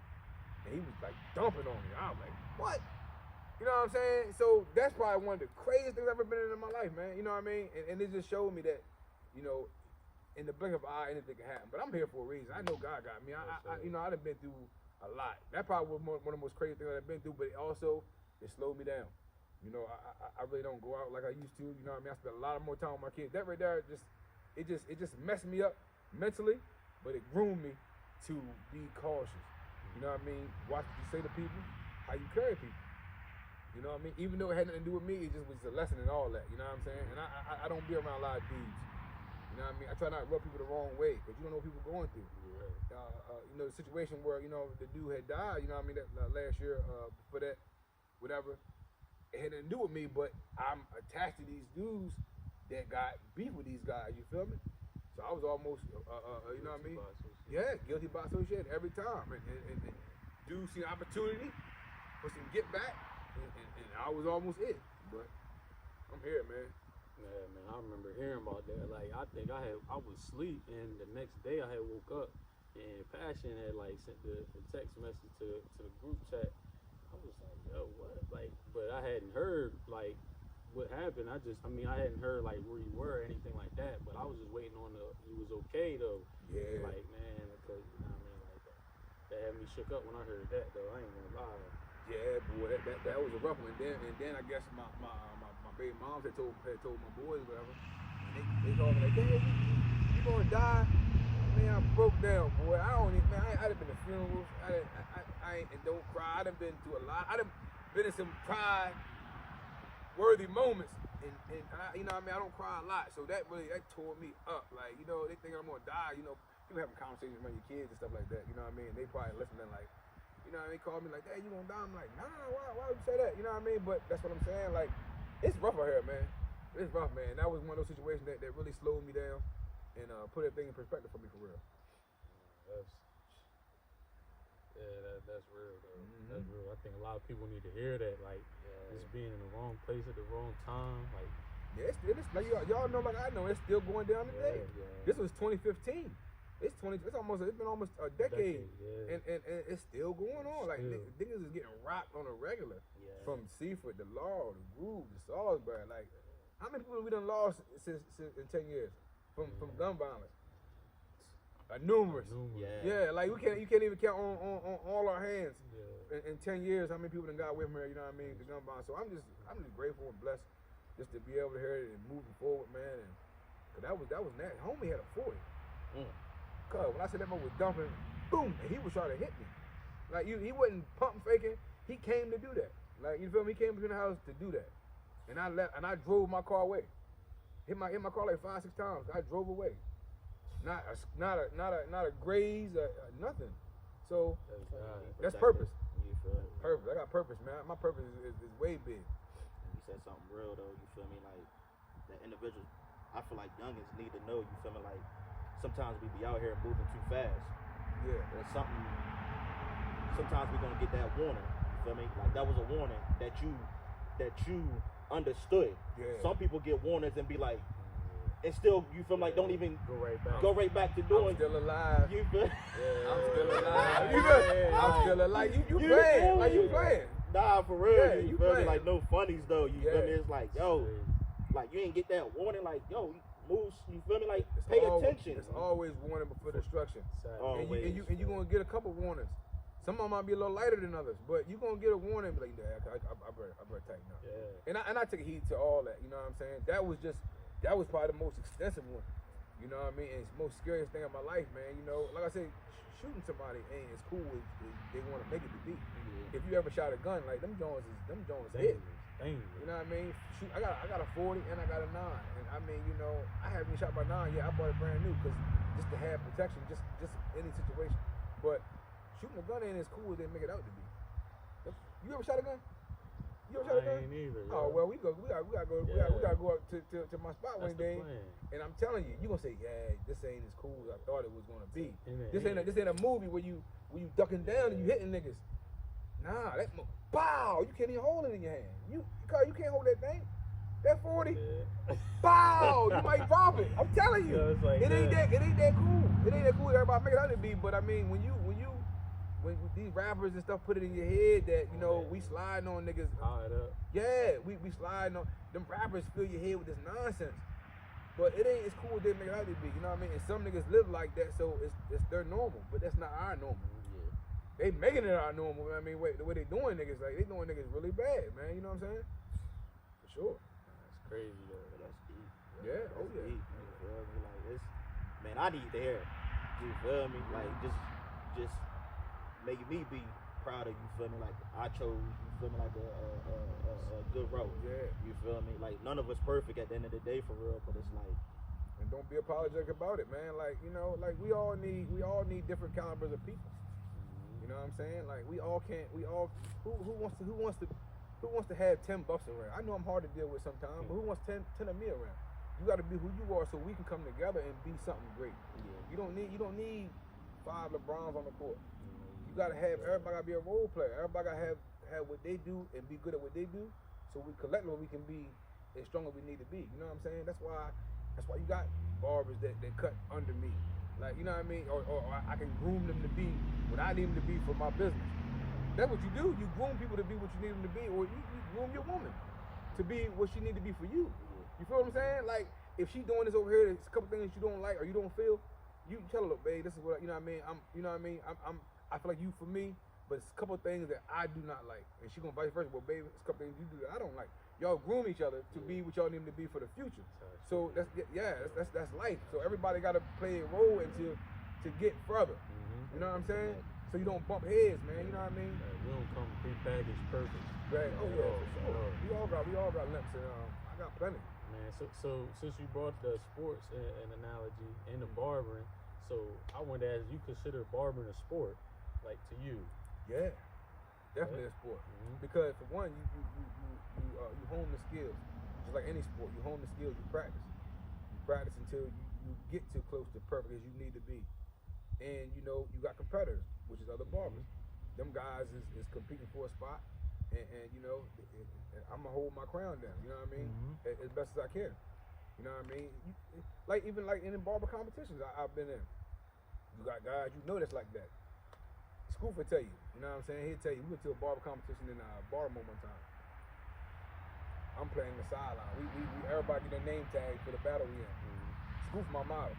And he was like dumping on me. I was like, what? You know what I'm saying? So that's probably one of the craziest things I've ever been in my life, man. You know what I mean? And it just showed me that, you know, in the blink of an eye, anything can happen. But I'm here for a reason. I know God got me. I you know, I done been through a lot. That probably was one of the most crazy things I've been through, but it also, it slowed me down. You know, I really don't go out like I used to. You know what I mean? I spend a lot more time with my kids. That right there, it just messed me up mentally, but it groomed me to be cautious. You know what I mean? Watch what you say to people, how you carry people. You know what I mean? Even though it had nothing to do with me, it just was a lesson in all that. You know what I'm saying? And I don't be around a lot of dudes. You know what I mean? I try not to rub people the wrong way because you don't know what people are going through. You know, the situation where, you know, the dude had died, you know what I mean, that last year, for that, whatever, it had nothing to do with me, but I'm attached to these dudes that got beef with these guys, you feel me? So I was almost, you know what I mean? Yeah, guilty by association every time. And dudes see an opportunity for some get back, and I was almost it. But I'm here, man. Yeah, man, I remember hearing about that. Like, I think I was asleep, and the next day I had woke up, and Passion had like sent the text message to the group chat. I was like, yo, what? Like, but I hadn't heard like what happened. I hadn't heard like where you were or anything like that. But I was just waiting on you was okay though. Yeah. Like, man, because you know what I mean, like that had me shook up when I heard that though. I ain't gonna lie. Yeah, boy, that was a rough one. And then I guess my baby moms had told my boys whatever. And they told me like, hey, you gonna die? Man, I broke down, boy. I don't even, man, I done been to funerals. I ain't, and don't cry. I done been to a lot. I done been in some pride-worthy moments. And I, you know what I mean? I don't cry a lot. So that tore me up. Like, you know, they think I'm gonna die. You know, people having conversations around your kids and stuff like that. You know what I mean? They probably listening like, you know what I mean? Call me like, hey, you gonna die? I'm like, nah, why would you say that? You know what I mean? But that's what I'm saying. Like, it's rough out here, man. It's rough, man. That was one of those situations that really slowed me down and put everything in perspective for me, for real. That's real, though. Mm-hmm. That's real. I think a lot of people need to hear that. Like, just being in the wrong place at the wrong time. Like, yeah, it's like y'all know, like I know, it's still going down today. Yeah. This was 2015. It's been almost a decade, and it's still going on. Like niggas is getting rocked on a regular, from Seaford, the Law, the Groove, the Salisbury. Like, how many people we done lost since in 10 years from gun violence? Numerous. Yeah, like you can't even count on all our hands. In 10 years, how many people done got away from here? You know what I mean? The gun violence. So I'm just grateful and blessed just to be able to hear it and moving forward, man. And cause that was nasty. Homie had a 40. Cause when I said that man was dumping, boom, and he was trying to hit me. Like he wasn't pump faking. He came to do that. Like, you feel me? He came between the house to do that. And I drove my car away. Hit my car like 5-6 times. I drove away. Not a graze, nothing. So that's purpose. Purpose. I got purpose, man. My purpose is way big. You said something real though. You feel me? Like that individual. I feel like youngins need to know. You feel me? Like sometimes we be out here moving too fast. Yeah. Or something. Sometimes we gonna get that warning. You feel me? Like that was a warning that you understood. Yeah. Some people get warnings and be like. And still, you feel like don't even go right back to doing. I'm still alive. You feel? I'm still alive. You feel? I'm still alive. You playing? Like you playing? Nah, for real. Yeah, you feel me? Like no funnies though. You feel me? It's like yo, like you ain't get that warning. Like yo, moves. You feel me? Like It's pay always, attention. It's always warning before destruction. Always. And you gonna get a couple warnings. Some of them might be a little lighter than others, but you gonna get a warning. Like, I better tighten up. Yeah. And I take heed to all that. You know what I'm saying? That was probably the most extensive one. You know what I mean? And it's the most scariest thing of my life, man. You know, like I said, shooting somebody ain't as cool as they want to make it to be. If you ever shot a gun, like them Jones hit. You know what I mean? Shoot, I got a 40 and I got a 9, and I mean, you know, I haven't even shot my 9 yet. I bought it brand new because just to have protection, just any situation. But shooting a gun ain't as cool as they make it out to be. You ever shot a gun? You ever shot a gun? I ain't either. Oh well, we gotta go up to my spot one day, and I'm telling you, gonna say, yeah, this ain't as cool as I thought it was gonna be. This ain't a movie where you ducking down and you hitting niggas. Nah, bow, you can't even hold it in your hand. You can't hold that thing. That 40, bow, you might drop it. I'm telling you, like it ain't that cool. It ain't that cool. Everybody make it out to be, but I mean, when these rappers and stuff put it in your head that you know we sliding on niggas. Yeah, we sliding on them rappers. Fill your head with this nonsense, but it ain't as cool as they make it out to be. You know what I mean? And some niggas live like that, so it's their normal, but that's not our normal. They making it our normal. I mean, the way they doing niggas, like they doing niggas really bad, man. You know what I'm saying? For sure. That's crazy though. That's deep. Yeah. Oh yeah. Deep, you feel me? Like it's, man, I need to hear it. You feel me? Like just making me be proud of you. Feel me? Like I chose. You feel me? Like a good road. Yeah. You feel me? Like none of us perfect at the end of the day for real, but it's like. And don't be apologetic about it, man. Like you know, like we all need different calibers of people. You know what I'm saying? Like who wants to have 10 buffs around? I know I'm hard to deal with sometimes, but who wants 10 of me around? You got to be who you are so we can come together and be something great. Yeah. You don't need 5 LeBrons on the court. You got to have everybody got to be a role player. Everybody got to have what they do and be good at what they do, so we collectively we can be as strong as we need to be. You know what I'm saying? That's why you got barbers that cut under me. Like, you know what I mean? Or I can groom them to be what I need them to be for my business. That's what you do. You groom people to be what you need them to be, or you groom your woman to be what she need to be for you. You feel what I'm saying? Like, if she doing this over here, there's a couple things you don't like or you don't feel, you tell her, look, babe, this is what, you know what I mean? I feel like you for me, but it's a couple things that I do not like. And she gonna vice versa, well, babe, it's a couple things you do that I don't like. Y'all groom each other to be what y'all need them to be for the future. So that's life. So everybody got to play a role to get further. You know what I'm saying? So you don't bump heads, man. You know what I mean? We don't come prepackaged perfect. Right. Oh yeah, for sure. We all got limps, and I got plenty. Man, so since you brought the sports and analogy and the barbering, so I wanted to ask, you consider barbering a sport, like to you? Yeah, definitely a sport. Because for one, you hone the skills. Just like any sport, you hone the skills, you practice. You practice until you get to close to perfect as you need to be. And you know, you got competitors, which is other barbers. Them guys is competing for a spot, and you know, I'm gonna hold my crown down. You know what I mean? As best as I can. You know what I mean? Even in barber competitions I've been in. You got guys you know that's like that. Scoop will tell you. You know what I'm saying? He'll tell you. We went to a barber competition in Baltimore one time. I'm playing the sideline. We everybody get their name tag for the battle we in. Scoop my model.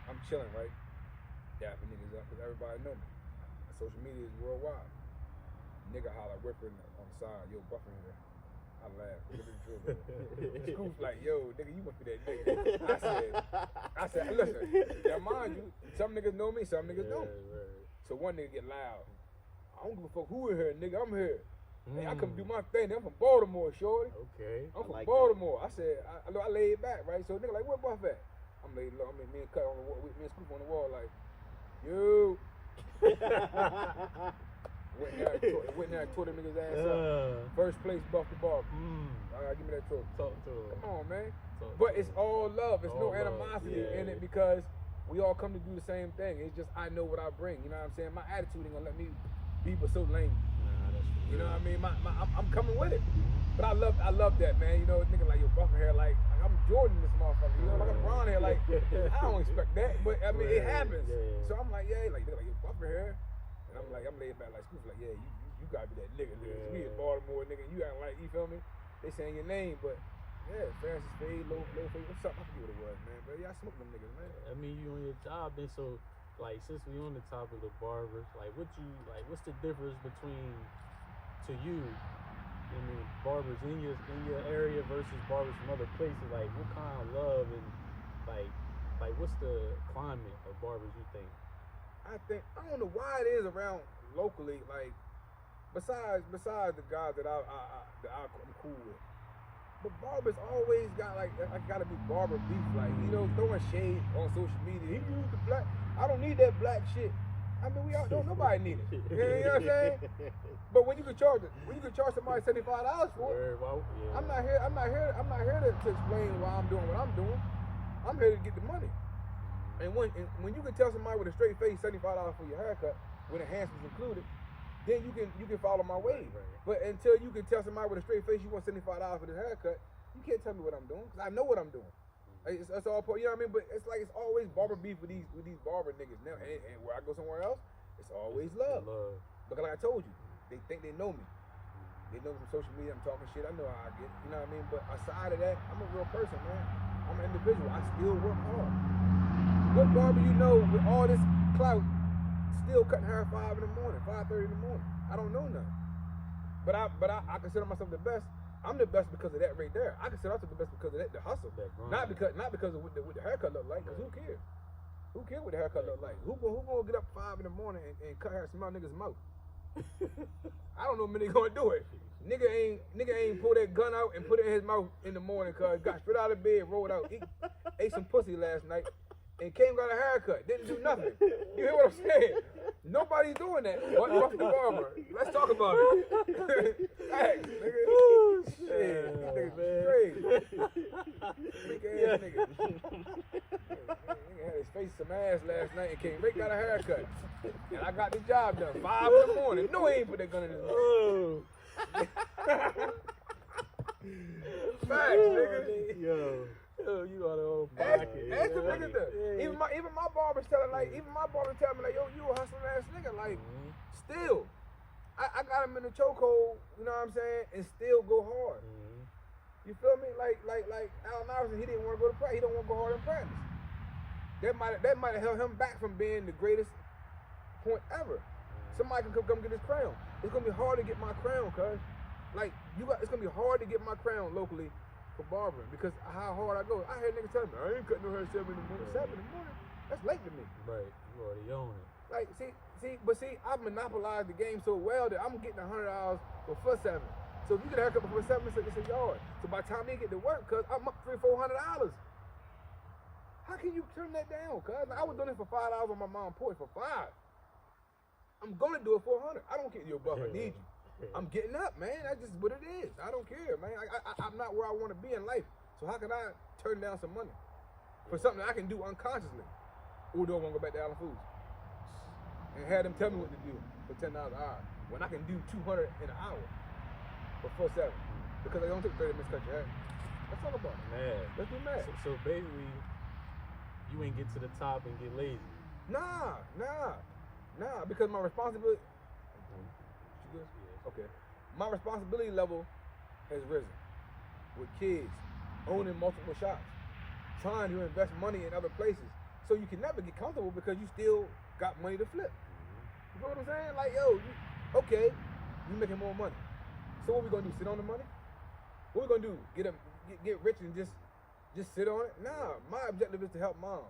I'm chilling, right? Dapping niggas up because everybody know me. Social media is worldwide. Nigga holler whipping on the side, yo, buffing here. I laugh. Scoop's like, yo, nigga, you must be that nigga. I said, listen, now mind you, some niggas know me, some niggas don't. Right. So one nigga get loud. I don't give a fuck who in here, nigga, I'm here. Hey, I come do my thing. I'm from Baltimore, shorty. Okay. I'm from Baltimore. That. I said, I laid back, right? So nigga like, where Buff at? I'm laid low. I mean, me and Cut on the wall, me and Scoop on the wall, like, yo. Went there and tore them niggas ass up. First place, Buff the Barber. All right, give me that talk. Talk to him. Come on, man. But it's all love. It's no animosity in it because we all come to do the same thing. It's just I know what I bring. You know what I'm saying? My attitude ain't gonna let me be but so lame. You know what I mean? I'm coming with it. But I love that, man. You know, nigga like, yo, buffing hair, like I'm Jordan this motherfucker. You know, like I'm brown hair, like I don't expect that, but I mean it happens. So I'm like, yeah, like nigga like, yo, buffing hair, and I'm laid back like Scoop, like, yeah, you gotta be that nigga. We in Baltimore, nigga. You act like, you feel me? They saying your name, but Yeah, fastest fade, low fade. What's up? I forget what it was, man. But yeah, I smoke them niggas, man. I mean, you on your job, then so like since we on the topic of barbers, like what's the difference between to you, I mean, barbers in your area versus barbers from other places? Like what kind of love and like what's the climate of barbers you think? I don't know why it is around locally, like besides the guys that I'm cool with. But barbers always got like gotta be barber beef, like throwing shade on social media. He used the black. I don't need that black shit. I mean, we all don't. Nobody need it. You know what I'm saying? But when you can charge somebody $75 for it, I'm not here to explain why I'm doing what I'm doing. I'm here to get the money. And when you can tell somebody with a straight face $75 for your haircut, with enhancements included, then you can follow my way. Right. But until you can tell somebody with a straight face you want $75 for this haircut, you can't tell me what I'm doing because I know what I'm doing. It's all part, you know what I mean? But it's like it's always barber beef with these barber niggas. Now, and where I go somewhere else, it's always love. Because like I told you, they think they know me. They know from social media I'm talking shit. I know how I get. You know what I mean? But aside of that, I'm a real person, man. I'm an individual. I still work hard. What barber you know with all this clout still cutting hair at 5 in the morning, 5:30 in the morning? I don't know nothing. But I consider myself the best. I'm the best because of that right there. I consider myself the best because of that, the hustle. Not because of what the haircut look like, because who cares? Who cares what the haircut look like? Who gonna get up 5 in the morning and cut hair smell niggas' mouth? I don't know many gonna do it. Nigga ain't pull that gun out and put it in his mouth in the morning cause got straight out of bed, rolled out, ate some pussy last night, and came got a haircut. Didn't do nothing. You hear what I'm saying? Nobody's doing that. But Ruff the Barber. Let's talk about it. Facts, nigga. Oh, shit. Nigga crazy. Big ass nigga. Nigga had his face some ass last night and came right got a haircut. And I got the job done. 5 in the morning. No, he ain't put that gun in his mouth. Facts, nigga. Yo, you got a whole Ask the nigga though. Even my barbers tell me like, yo, you a hustling ass nigga. Like, still, I got him in the chokehold. You know what I'm saying? And still go hard. You feel me? Like Allen Iverson, he didn't want to go to practice. He don't want to go hard in practice. That might have held him back from being the greatest point ever. Somebody can come get his crown. It's gonna be hard to get my crown, cuz. Like, it's gonna be hard to get my crown locally for barbering because how hard I go. I heard niggas tell me, I ain't cutting no hair 7 in the morning. 7 in the morning? That's late to me. Right, you already own it. Like, see, I monopolized the game so well that I'm getting $100 for 7. So if you get a haircut for 7, it's a yard. So by the time they get to work, cuz I'm up $300-400. How can you turn that down, cuz? I was doing it for $5 on my mom's porch for 5. I'm gonna do it for 100. I don't care your buff. I need you. I'm getting up, man. That's just what it is. I don't care, man. I'm not where I want to be in life. So how can I turn down some money for something that I can do unconsciously? Or do I want to go back to Allen Foods and have them tell me what to do for $10 an hour when I can do 200 in an hour for 4-7 because I don't take 30 minutes to cut your hair? Let's talk about it. Man. Let's do mad. So basically, you ain't get to the top and get lazy. Nah, because my responsibility. You good? Okay. My responsibility level has risen with kids, owning multiple shops, trying to invest money in other places. So you can never get comfortable because you still got money to flip. You know what I'm saying? Like, yo, you making more money. So what we gonna do? Sit on the money? What we gonna do? Get rich and just sit on it? Nah, my objective is to help mom.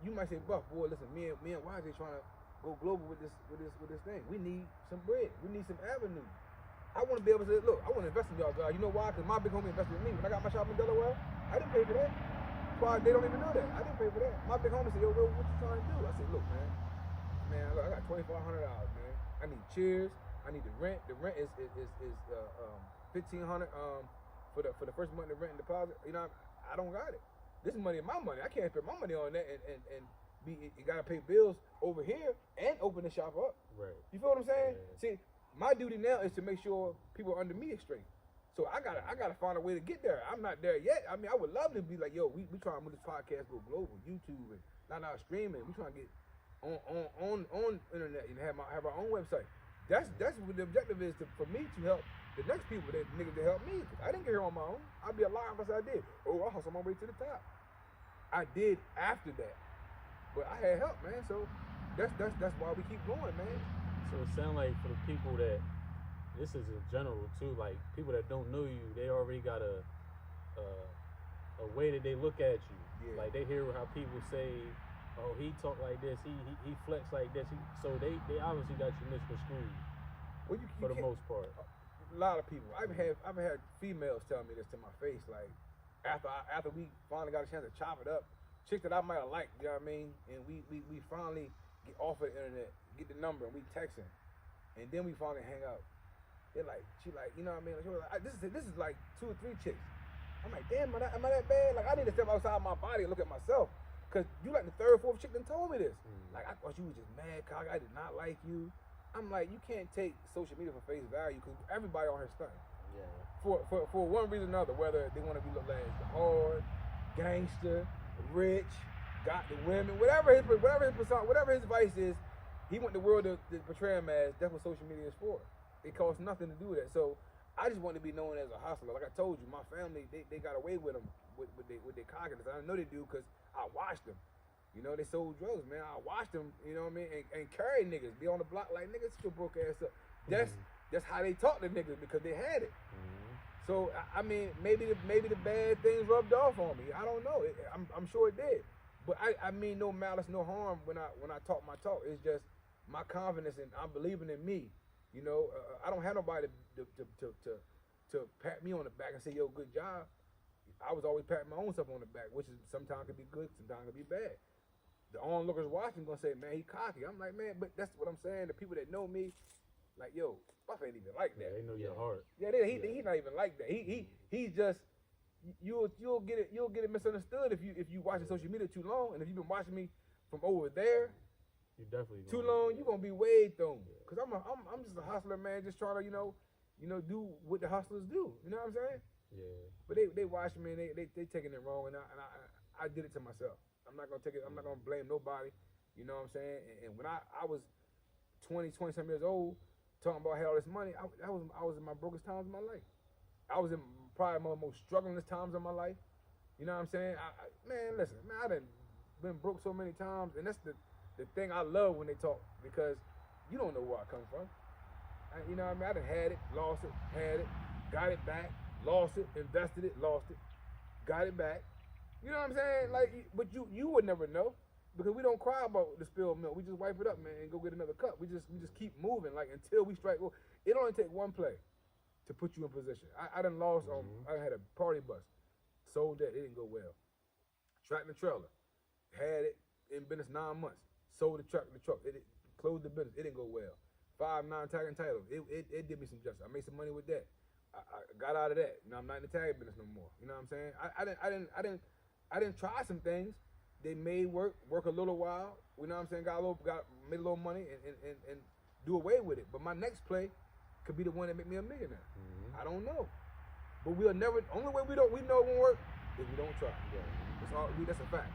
You might say, Buff, boy, listen, me and YJ trying to go global with this thing. We need some bread. We need some avenues. I want to be able to say, look, I want to invest in y'all guys. You know why? Because my big homie invested in me. When I got my shop in Delaware, I didn't pay for that. That's why they don't even know that. I didn't pay for that. My big homie said, yo, what you trying to do? I said, look, man, look, I got $2,500, man. I need chairs. I need the rent. The rent is $1,500 for the first month of rent and deposit. You know, I don't got it. This is money, my money. I can't spend my money on that and you gotta pay bills over here and open the shop up. Right. You feel what I'm saying? Yeah. See, my duty now is to make sure people under me is straight. So I gotta find a way to get there. I'm not there yet. I mean, I would love to be like, yo, we trying to move this podcast go global, YouTube and not streaming. We trying to get on internet and have our own website. That's what the objective is for me to help the next people, that niggas that helped me. I didn't get here on my own. I'd be a liar if I said I did. Oh, I hustled my way to the top. I did after that, but I had help, man. So that's why we keep going, man. So it sounds like for the people that, this is in general too, like people that don't know you, they already got a way that they look at you. Yeah. Like they hear how people say, oh, he talk like this, he flex like this. So they obviously got you misconstrued. Well, you for the most part. A lot of people. I've had females tell me this to my face, like after we finally got a chance to chop it up, chicks that I might have liked, you know what I mean? And we finally get off of the internet, get the number, and we texting, and then we finally hang out. They're like, she like, you know what I mean? She was like, this is like 2 or 3 chicks. I'm like, damn, am I that bad? Like, I need to step outside my body and look at myself. Cause you like the 3rd or 4th chick that told me this. Like, I thought you was just mad, cock. I did not like you. I'm like, you can't take social media for face value because everybody on here stunting. Yeah. For one reason or another, whether they want to be looked at as hard, gangster, rich, got the women, whatever his persona, whatever his vice is, he want the world to portray him as. That's what social media is for. It costs nothing to do that. So I just want to be known as a hustler. Like I told you, my family they got away with them with their cockiness. I know they do because I watched them. You know, they sold drugs, man. I watched them, you know what I mean, and carry niggas, be on the block like, niggas, sit your broke ass up. That's how they talk to niggas because they had it. So I mean, maybe the bad things rubbed off on me. I don't know. I'm sure it did. But I mean no malice, no harm when I talk my talk. It's just my confidence and I'm believing in me. You know, I don't have nobody to pat me on the back and say, yo, good job. I was always patting my own stuff on the back, which is sometimes could be good, sometimes could be bad. The onlookers watching gonna say, man, he cocky. I'm like, man, but that's what I'm saying. The people that know me, like, yo, Buff ain't even like that. Yeah, they know your heart. Yeah, he not even like that. He's just you'll get it misunderstood if you watching social media too long, and if you've been watching me from over there, you definitely too long, you're gonna be way thrown. Cause I'm just a hustler, man, just trying to you know do what the hustlers do. You know what I'm saying? Yeah. But they watching me, and they taking it wrong, and I did it to myself. I'm not gonna take it. I'm not gonna blame nobody. You know what I'm saying? And when I was 20 some years old, talking about I had all this money, I was in my brokest times of my life. I was in probably my most strugglingest times of my life. You know what I'm saying? Man, listen, man, I done been broke so many times, and that's the thing I love when they talk because you don't know where I come from. You know what I mean? I done had it, lost it, had it, got it back, lost it, invested it, lost it, got it back. You know what I'm saying? Like, but you would never know because we don't cry about the spilled milk. We just wipe it up, man, and go get another cup. We just keep moving, like until we strike. Well, it only take one play to put you in position. I done lost on. I had a party bus, sold that. It didn't go well. Tractor trailer, had it in business 9 months. Sold the truck. It closed the business. It didn't go well. 5-9 tag and title. It did me some justice. I made some money with that. I got out of that. You know, I'm not in the tag business no more. You know what I'm saying? I didn't try some things. They may work a little while. You know what I'm saying? Made a little money and do away with it. But my next play could be the one that make me a millionaire. I don't know. But we'll never. Only way we know it won't work is we don't try. Yeah. That's a fact.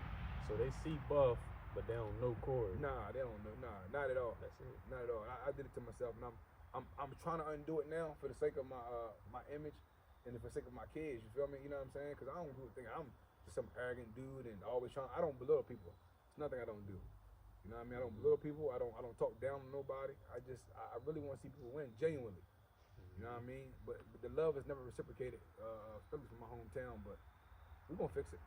So they see Buff, but they don't know Corey. Nah, they don't know. Nah, not at all. That's it. Not at all. I did it to myself, and I'm trying to undo it now for the sake of my image and for the sake of my kids. You feel me? You know what I'm saying? Because I don't think I'm just some arrogant dude and always trying. I don't belittle people. It's nothing I don't do. You know what I mean? I don't belittle people. I don't talk down to nobody. I really want to see people win genuinely. You know what I mean? But the love is never reciprocated, especially from my hometown. But we're gonna fix it.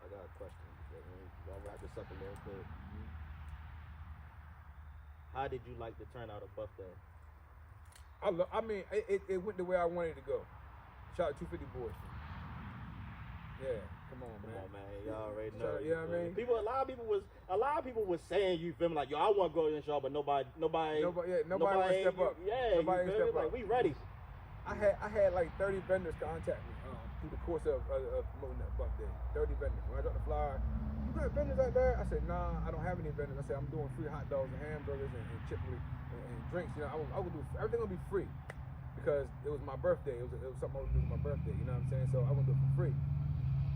I got a question. I'll wrap this up a little bit. How did you like the turnout of Buff Day? I mean, it went the way I wanted it to go. Shout out to 250 boys. Yeah, come on, man. Y'all already know. You know what I mean? A lot of people was saying, you feel me, like, yo, I want to go to this show, but nobody want to step up. Yeah, nobody step up. Like, we ready. I had like 30 vendors contact me through the course of promoting that Buff Day. 30 vendors. When I got the flyer, you got vendors out there? I said, nah, I don't have any vendors. I said, I'm doing free hot dogs and hamburgers and chipotle and drinks. You know, I would do everything will be free because it was my birthday. It was something I was doing for my birthday. You know what I'm saying? So I would do it for free.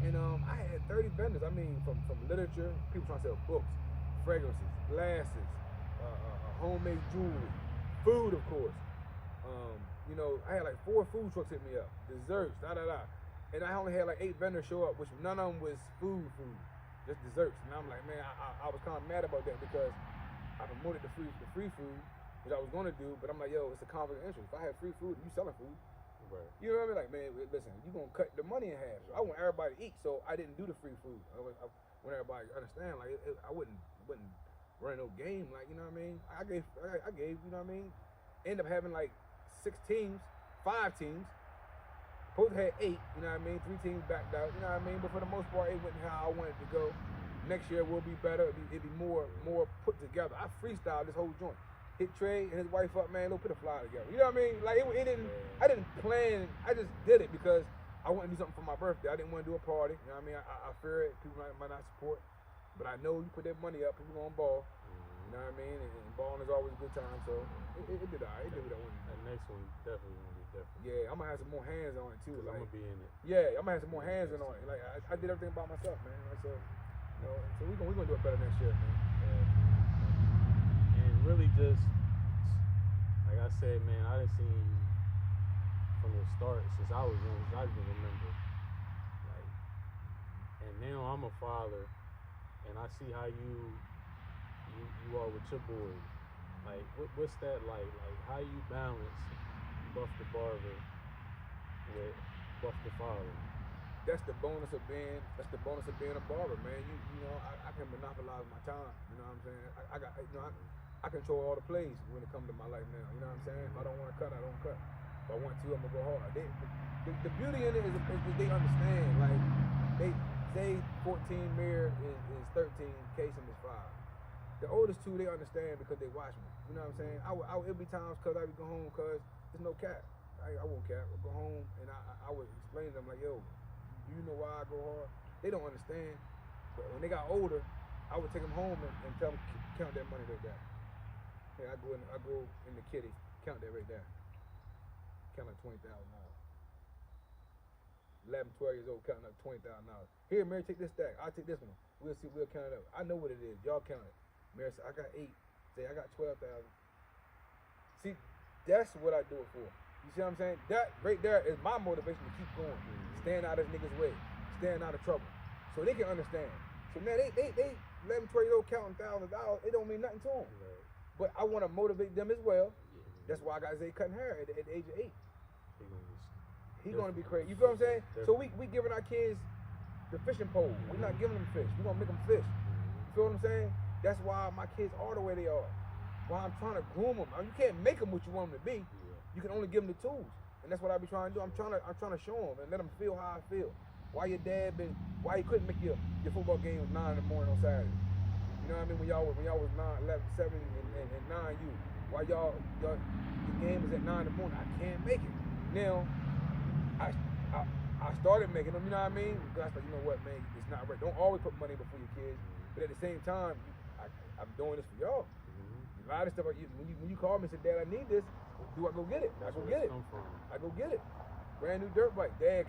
And I had 30 vendors. I mean, from literature, people trying to sell books, fragrances, glasses, homemade jewelry, food, of course. You know, I had like 4 food trucks hit me up, desserts, and I only had like 8 vendors show up, which none of them was food, just desserts. And I'm like, man, I was kind of mad about that because I promoted the free food, which I was gonna do, but I'm like, yo, it's a conflict of interest. If I have free food and you selling food, Right. you know what I mean? Like, man, listen, you gonna cut the money in half. So I want everybody to eat, so I didn't do the free food. I want everybody to understand, like, I wouldn't run no game, like, you know what I mean? I gave, you know what I mean? End up having like 6 teams, 5 teams. Supposed to have 8, you know what I mean? 3 teams backed out, you know what I mean? But for the most part, it went how I wanted to go. Next year will be better. It'll be more put together. I freestyled this whole joint. Hit Trey and his wife up, man. They'll put a fly together. You know what I mean? Like it didn't. I didn't plan. I just did it because I wanted to do something for my birthday. I didn't want to do a party. You know what I mean? I fear it. People might not support, but I know you put that money up, people gonna ball. You know what I mean? And balling is always a good time. So it did all right. It did what I wanted to do. That next one definitely gonna be different. Yeah, I'm gonna have some more hands on it too. Like, I'm gonna be in it. Yeah, I'm gonna have some more hands on it. Like I did everything by myself, man. Like, so, you know, so we gonna do it better next year, man. And really just. Like I said, man, I done seen you from the start since I was young, since I can remember. Like, and now I'm a father, and I see how you are with your boys. Like, what's that like? Like, how you balance Buff the Barber with Buff the father? That's the bonus of being a barber, man. You know, I can monopolize my time. You know what I'm saying? I got, you know, I control all the plays when it comes to my life now. You know what I'm saying? If I don't want to cut, I don't cut. If I want to, I'm gonna go hard. The beauty in it is they understand. Like they say 14 Mir is 13, Kasem is 5. The oldest 2 they understand because they watch me. You know what I'm saying? It'll be times cause I would go home cause there's no cap. I won't cap. I'll go home and I would explain to them like, yo, you know why I go hard? They don't understand. But when they got older, I would take them home and tell them count that money right there. Yeah, I go in the kitty, count that right there. Count like $20,000. 11, 12 years old, counting up $20,000. Here, Mary, take this stack. I'll take this one. We'll see. We'll count it up. I know what it is. Y'all count it. Mary said, I got 8. Say, I got 12,000. See, that's what I do it for. You see what I'm saying? That right there is my motivation to keep going. Staying out of niggas' way. Staying out of trouble. So they can understand. So now they 11, 12 years old counting $1,000. It don't mean nothing to them. Right. But I want to motivate them as well. That's why I got Zay cutting hair at the age of 8. He's gonna be crazy. You feel what I'm saying? So we giving our kids the fishing pole. We're not giving them fish. We're gonna make them fish. You feel what I'm saying? That's why my kids are the way they are. Why I'm trying to groom them. I mean, you can't make them what you want them to be. You can only give them the tools. And that's what I be trying to do. I'm trying to show them and let them feel how I feel. Why your dad why he couldn't make your football game at 9 in the morning on Saturday? You know what I mean? When y'all was 9, 11, 7, and 9, why y'all your game is at 9 in the morning? I can't make it. Now, I started making them, you know what I mean? Because I thought, you know what, man, it's not right. Don't always put money before your kids. But at the same time, I'm doing this for y'all. A lot of stuff, when you call me and say, Dad, I need this, do I go get it? I go get it. I go get it. Brand new dirt bike. Dad,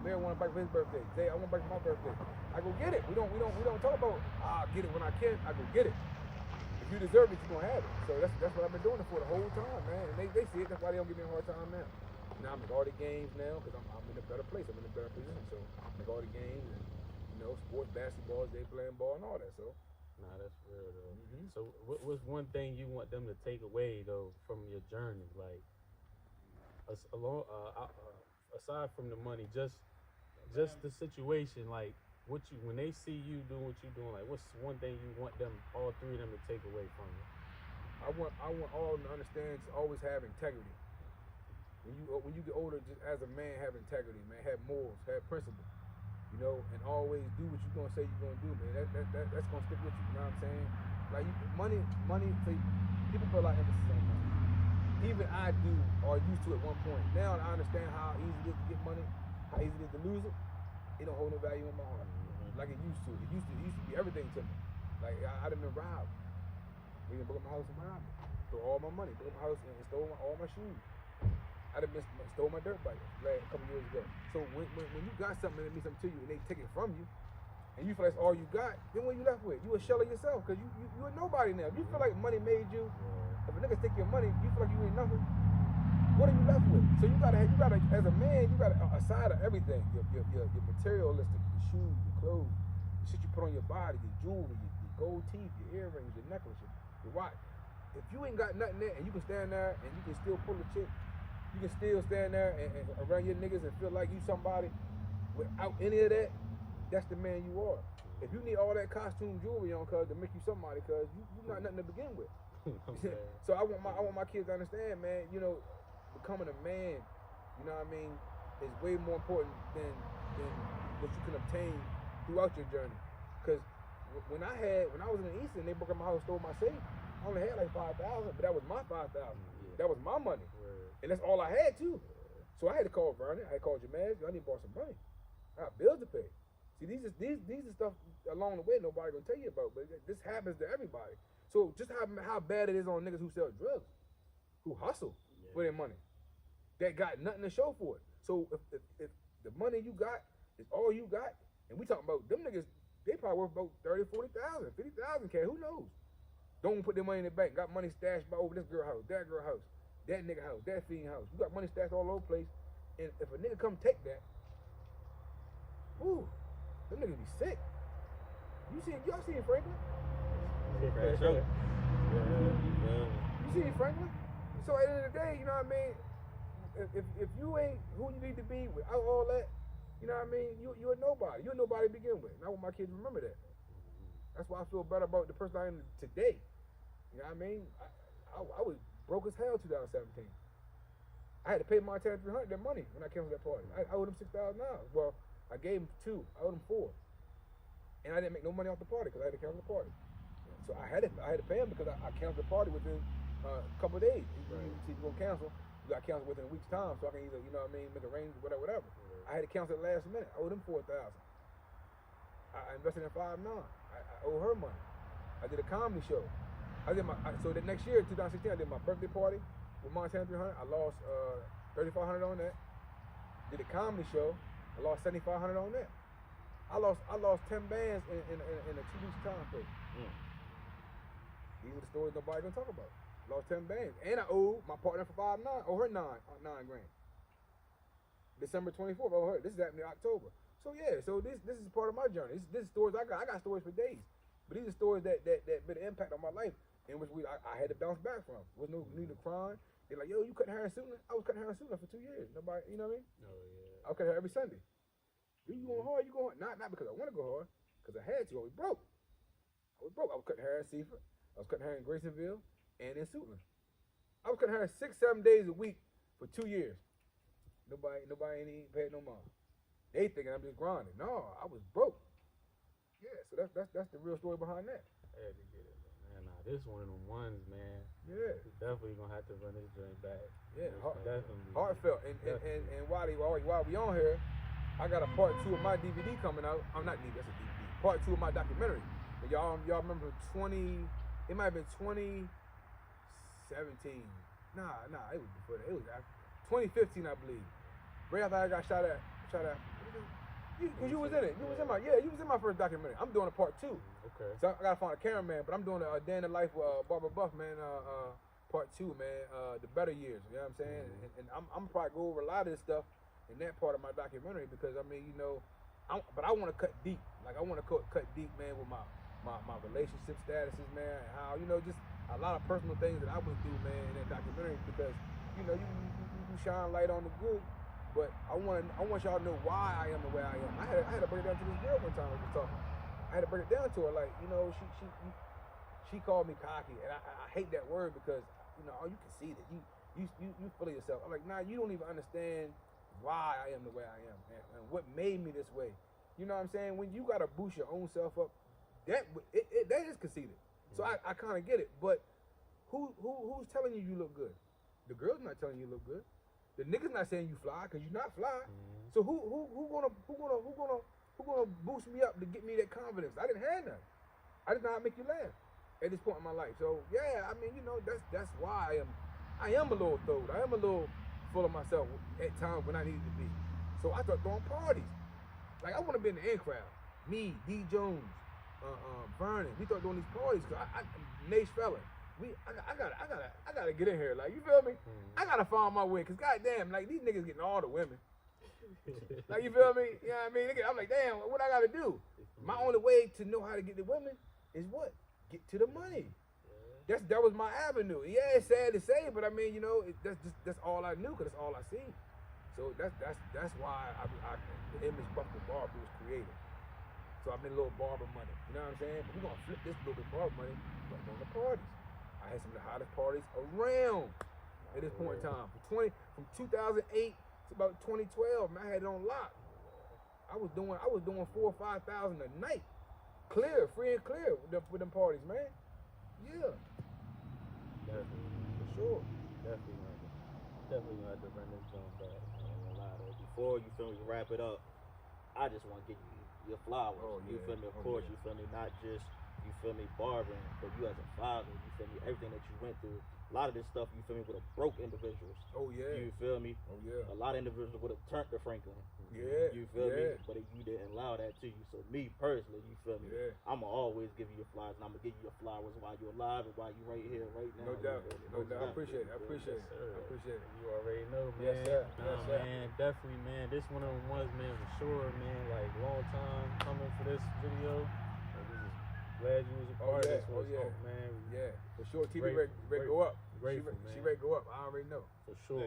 Mayor want a bike for his birthday. Dad, I want a bike for my birthday. I go get it. We don't talk about I'll get it when I can. I go get it. If you deserve it, you're gonna have it. So that's what I've been doing it for the whole time, man. And they see it. That's why they don't give me a hard time now. Now I make all the games now because I'm in a better place. I'm in a better position. So I make all the games and sports, basketball, they playing ball and all that. So. Nah, that's real though. So what's one thing you want them to take away though from your journey, like aside from the money, just the situation, like when they see you doing what you're doing, like what's one thing you want them, all 3 of them, to take away from it? I want all of them to understand to always have integrity. When you get older, just as a man, have integrity, man. Have morals, have principles. And always do what you're gonna say you're gonna do, man. That's gonna stick with you. You know what I'm saying? Like money. See, people put a lot of emphasis on money. Even I do, or used to at one point. Now I understand how easy it is to get money, how easy it is to lose it. It don't hold no value in my heart, like it used to. It used to be everything to me. Like I done been robbed. They broke up my house and robbed me. Stole all my money. Broke up my house and stole all my shoes. I done stole my dirt bike a couple years ago. So when you got something that means something to you and they take it from you, and you feel like it's all you got, then what you left with? You a shell of yourself, because you a nobody now. If you feel like money made you, if a nigga take your money, you feel like you ain't nothing, what are you left with? So you gotta, as a man, you gotta, aside of everything, your materialistic, your shoes, your clothes, the shit you put on your body, your jewelry, your gold teeth, your earrings, your necklace, your watch. If you ain't got nothing there and you can stand there and you can still pull a chick, you can still stand there and around your niggas and feel like you somebody without any of that, that's the man you are. If you need all that costume jewelry on cuz to make you somebody, cuz you not nothing to begin with. So I want my kids to understand, man, you know, becoming a man, you know what I mean, is way more important than what you can obtain throughout your journey. Cause when I was in the East and they broke up my house, stole my safe, I only had like 5,000, but that was my 5,000. That was my money. And that's all I had too. So I had to call Vernon, I had to call Jamaz, I need to borrow some money. I got bills to pay. See, these are stuff along the way nobody gonna tell you about, but this happens to everybody. So just how bad it is on niggas who sell drugs, who hustle for their money, that got nothing to show for it. So if the money you got is all you got, and we talking about them niggas, they probably worth about 30, 40,000, 50,000 K, who knows? Don't put their money in the bank, got money stashed by over this girl house, that girl house, that nigga house, that fiend house. You got money stashed all over the place, and if a nigga come take that, ooh, them niggas be sick. Y'all seen Franklin? Crash out. You seen Franklin? So at the end of the day, you know what I mean? If you ain't who you need to be without all that, you know what I mean? You're a nobody. You're a nobody to begin with. And I want my kids to remember that. That's why I feel better about the person I am today. You know what I mean? I was broke as hell 2017. I had to pay Montana $300 that money when I came to that party. I owed him $6,000. Well, I gave him $2. I owed him $4. And I didn't make no money off the party because I had to cancel the party. So I had to pay him because I canceled the party within a couple of days. Right. See, if you're gonna cancel, you got to cancel within a week's time, so I can either, you know what I mean, make arrangements, whatever. Right. I had to cancel at the last minute. I owed him $4,000. I invested in 5-9. I owe her money. I did a comedy show. So the next year, 2016, I did my birthday party with Montana 300. I lost $3,500 on that. Did a comedy show. I lost $7,500 on that. I lost 10 bands in a 2 weeks time frame. These are the stories nobody gonna talk about. Lost 10 bands, and I owe my partner for 5-9. Owe her $9 grand. December 24th, I owe her. This is happening in October. So yeah, so this is part of my journey. This is stories I got. I got stories for days, but these are stories that been an impact on my life, in which I had to bounce back from. Was no need to crying. They're like, yo, you cutting hair in Suitland? I was cutting hair in Suitland for 2 years. Nobody, you know what I mean? Oh yeah. I was cutting hair every Sunday. You going hard? You going hard? Not because I want to go hard, because I had to. I was broke. I was cutting hair in Seaford. I was cutting hair in Graysonville and in Suitland. I was cutting hair 6-7 days a week for 2 years. Nobody ain't paid no more. They thinking I'm just grinding. No, I was broke. Yeah, so that's the real story behind that. I had to get it, man. Nah, this one of them ones, man. Yeah. We're definitely gonna have to run this joint back. Yeah, definitely. Heartfelt. And while we on here, I got a part 2 of my DVD coming out. I'm not DVD, that's a DVD. Part 2 of my documentary. And y'all remember it might have been 2017. Nah, it was before that. It was after 2015, I believe. Right after I got shot at. Cause you was in it. You was in my first documentary. I'm doing a part 2. Okay. So I gotta find a cameraman, but I'm doing a day in the life with Barber Buff, man. Part 2, man. The better years. You know what I'm saying? And I'm probably go over a lot of this stuff in that part of my documentary because I mean, you know, but I want to cut deep. Like I want to cut deep, man, with my relationship statuses, man, and how, you know, just a lot of personal things that I went through, man, in that documentary because, you know, you shine light on the good, but I want y'all to know why I am the way I am. I had to break it down to this girl one time I was talking. I had to break it down to her, like, you know, she called me cocky, and I hate that word because, you know, you can see that you full of yourself. I'm like, nah, you don't even understand why I am the way I am and what made me this way. You know what I'm saying? When you gotta boost your own self up, that is conceited. So I kind of get it. But who's telling you look good? The girl's not telling you look good. The nigga's not saying you fly because you're not fly. So who gonna boost me up to get me that confidence? I didn't have none. I did not make you laugh at this point in my life. So yeah, I mean, you know, that's why I am a little throwed. I am a little full of myself at times when I needed to be. So I start throwing parties. Like I want to be in the in crowd. Me, D Jones, Vernon, we start doing these parties because Nash Fella. I gotta get in here. Like, you feel me? I gotta find my way. Cause goddamn, like these niggas getting all the women. Like, you feel me? You know what I mean? I'm like, damn, what I gotta do? My only way to know how to get the women is what? Get to the money. That was my avenue. Yeah, it's sad to say, but I mean, you know, that's all I knew, cause that's all I seen. So that's why the image Buffalo Barber was created. So I made a little barber money. You know what I'm saying? But we're gonna flip this little bit barber money right on the parties. I had some of the hottest parties around at this point in time. From 2008 to about 2012, man, I had it on lock. I was doing 4,000 or 5,000 a night, clear, free and clear with them parties, man. Yeah. Definitely. For sure. Definitely gonna have to run this joint back. Before you feel me, wrap it up, I just want to get you your flowers. Oh, You yeah. feel me? Of course, you feel me? Not just, you feel me, barbering, but you as a father, you feel me? Everything that you went through. A lot of this stuff, you feel me, would have broke individuals. Oh yeah. You feel me? Oh yeah. A lot of individuals would have turned to Franklin. Yeah. You feel yeah. me? But you didn't allow that to you. So me personally, you feel me? Yeah. I'ma always give you your flowers, and I'ma give you your flowers while you're alive and while you right here, right now. No doubt. You feel me? No doubt. I appreciate it. I appreciate it. Yes, sir. I appreciate it. You already know, man. Yes, sir. Nah, Yes, sir. man, definitely, man. This one of them ones, man, for sure, man. Like, long time coming for this video. And we just glad you was a part of this one, man. Yeah. For sure. TV Grateful, ready to go up. Grateful, She man. ready to go up. I already know. For sure.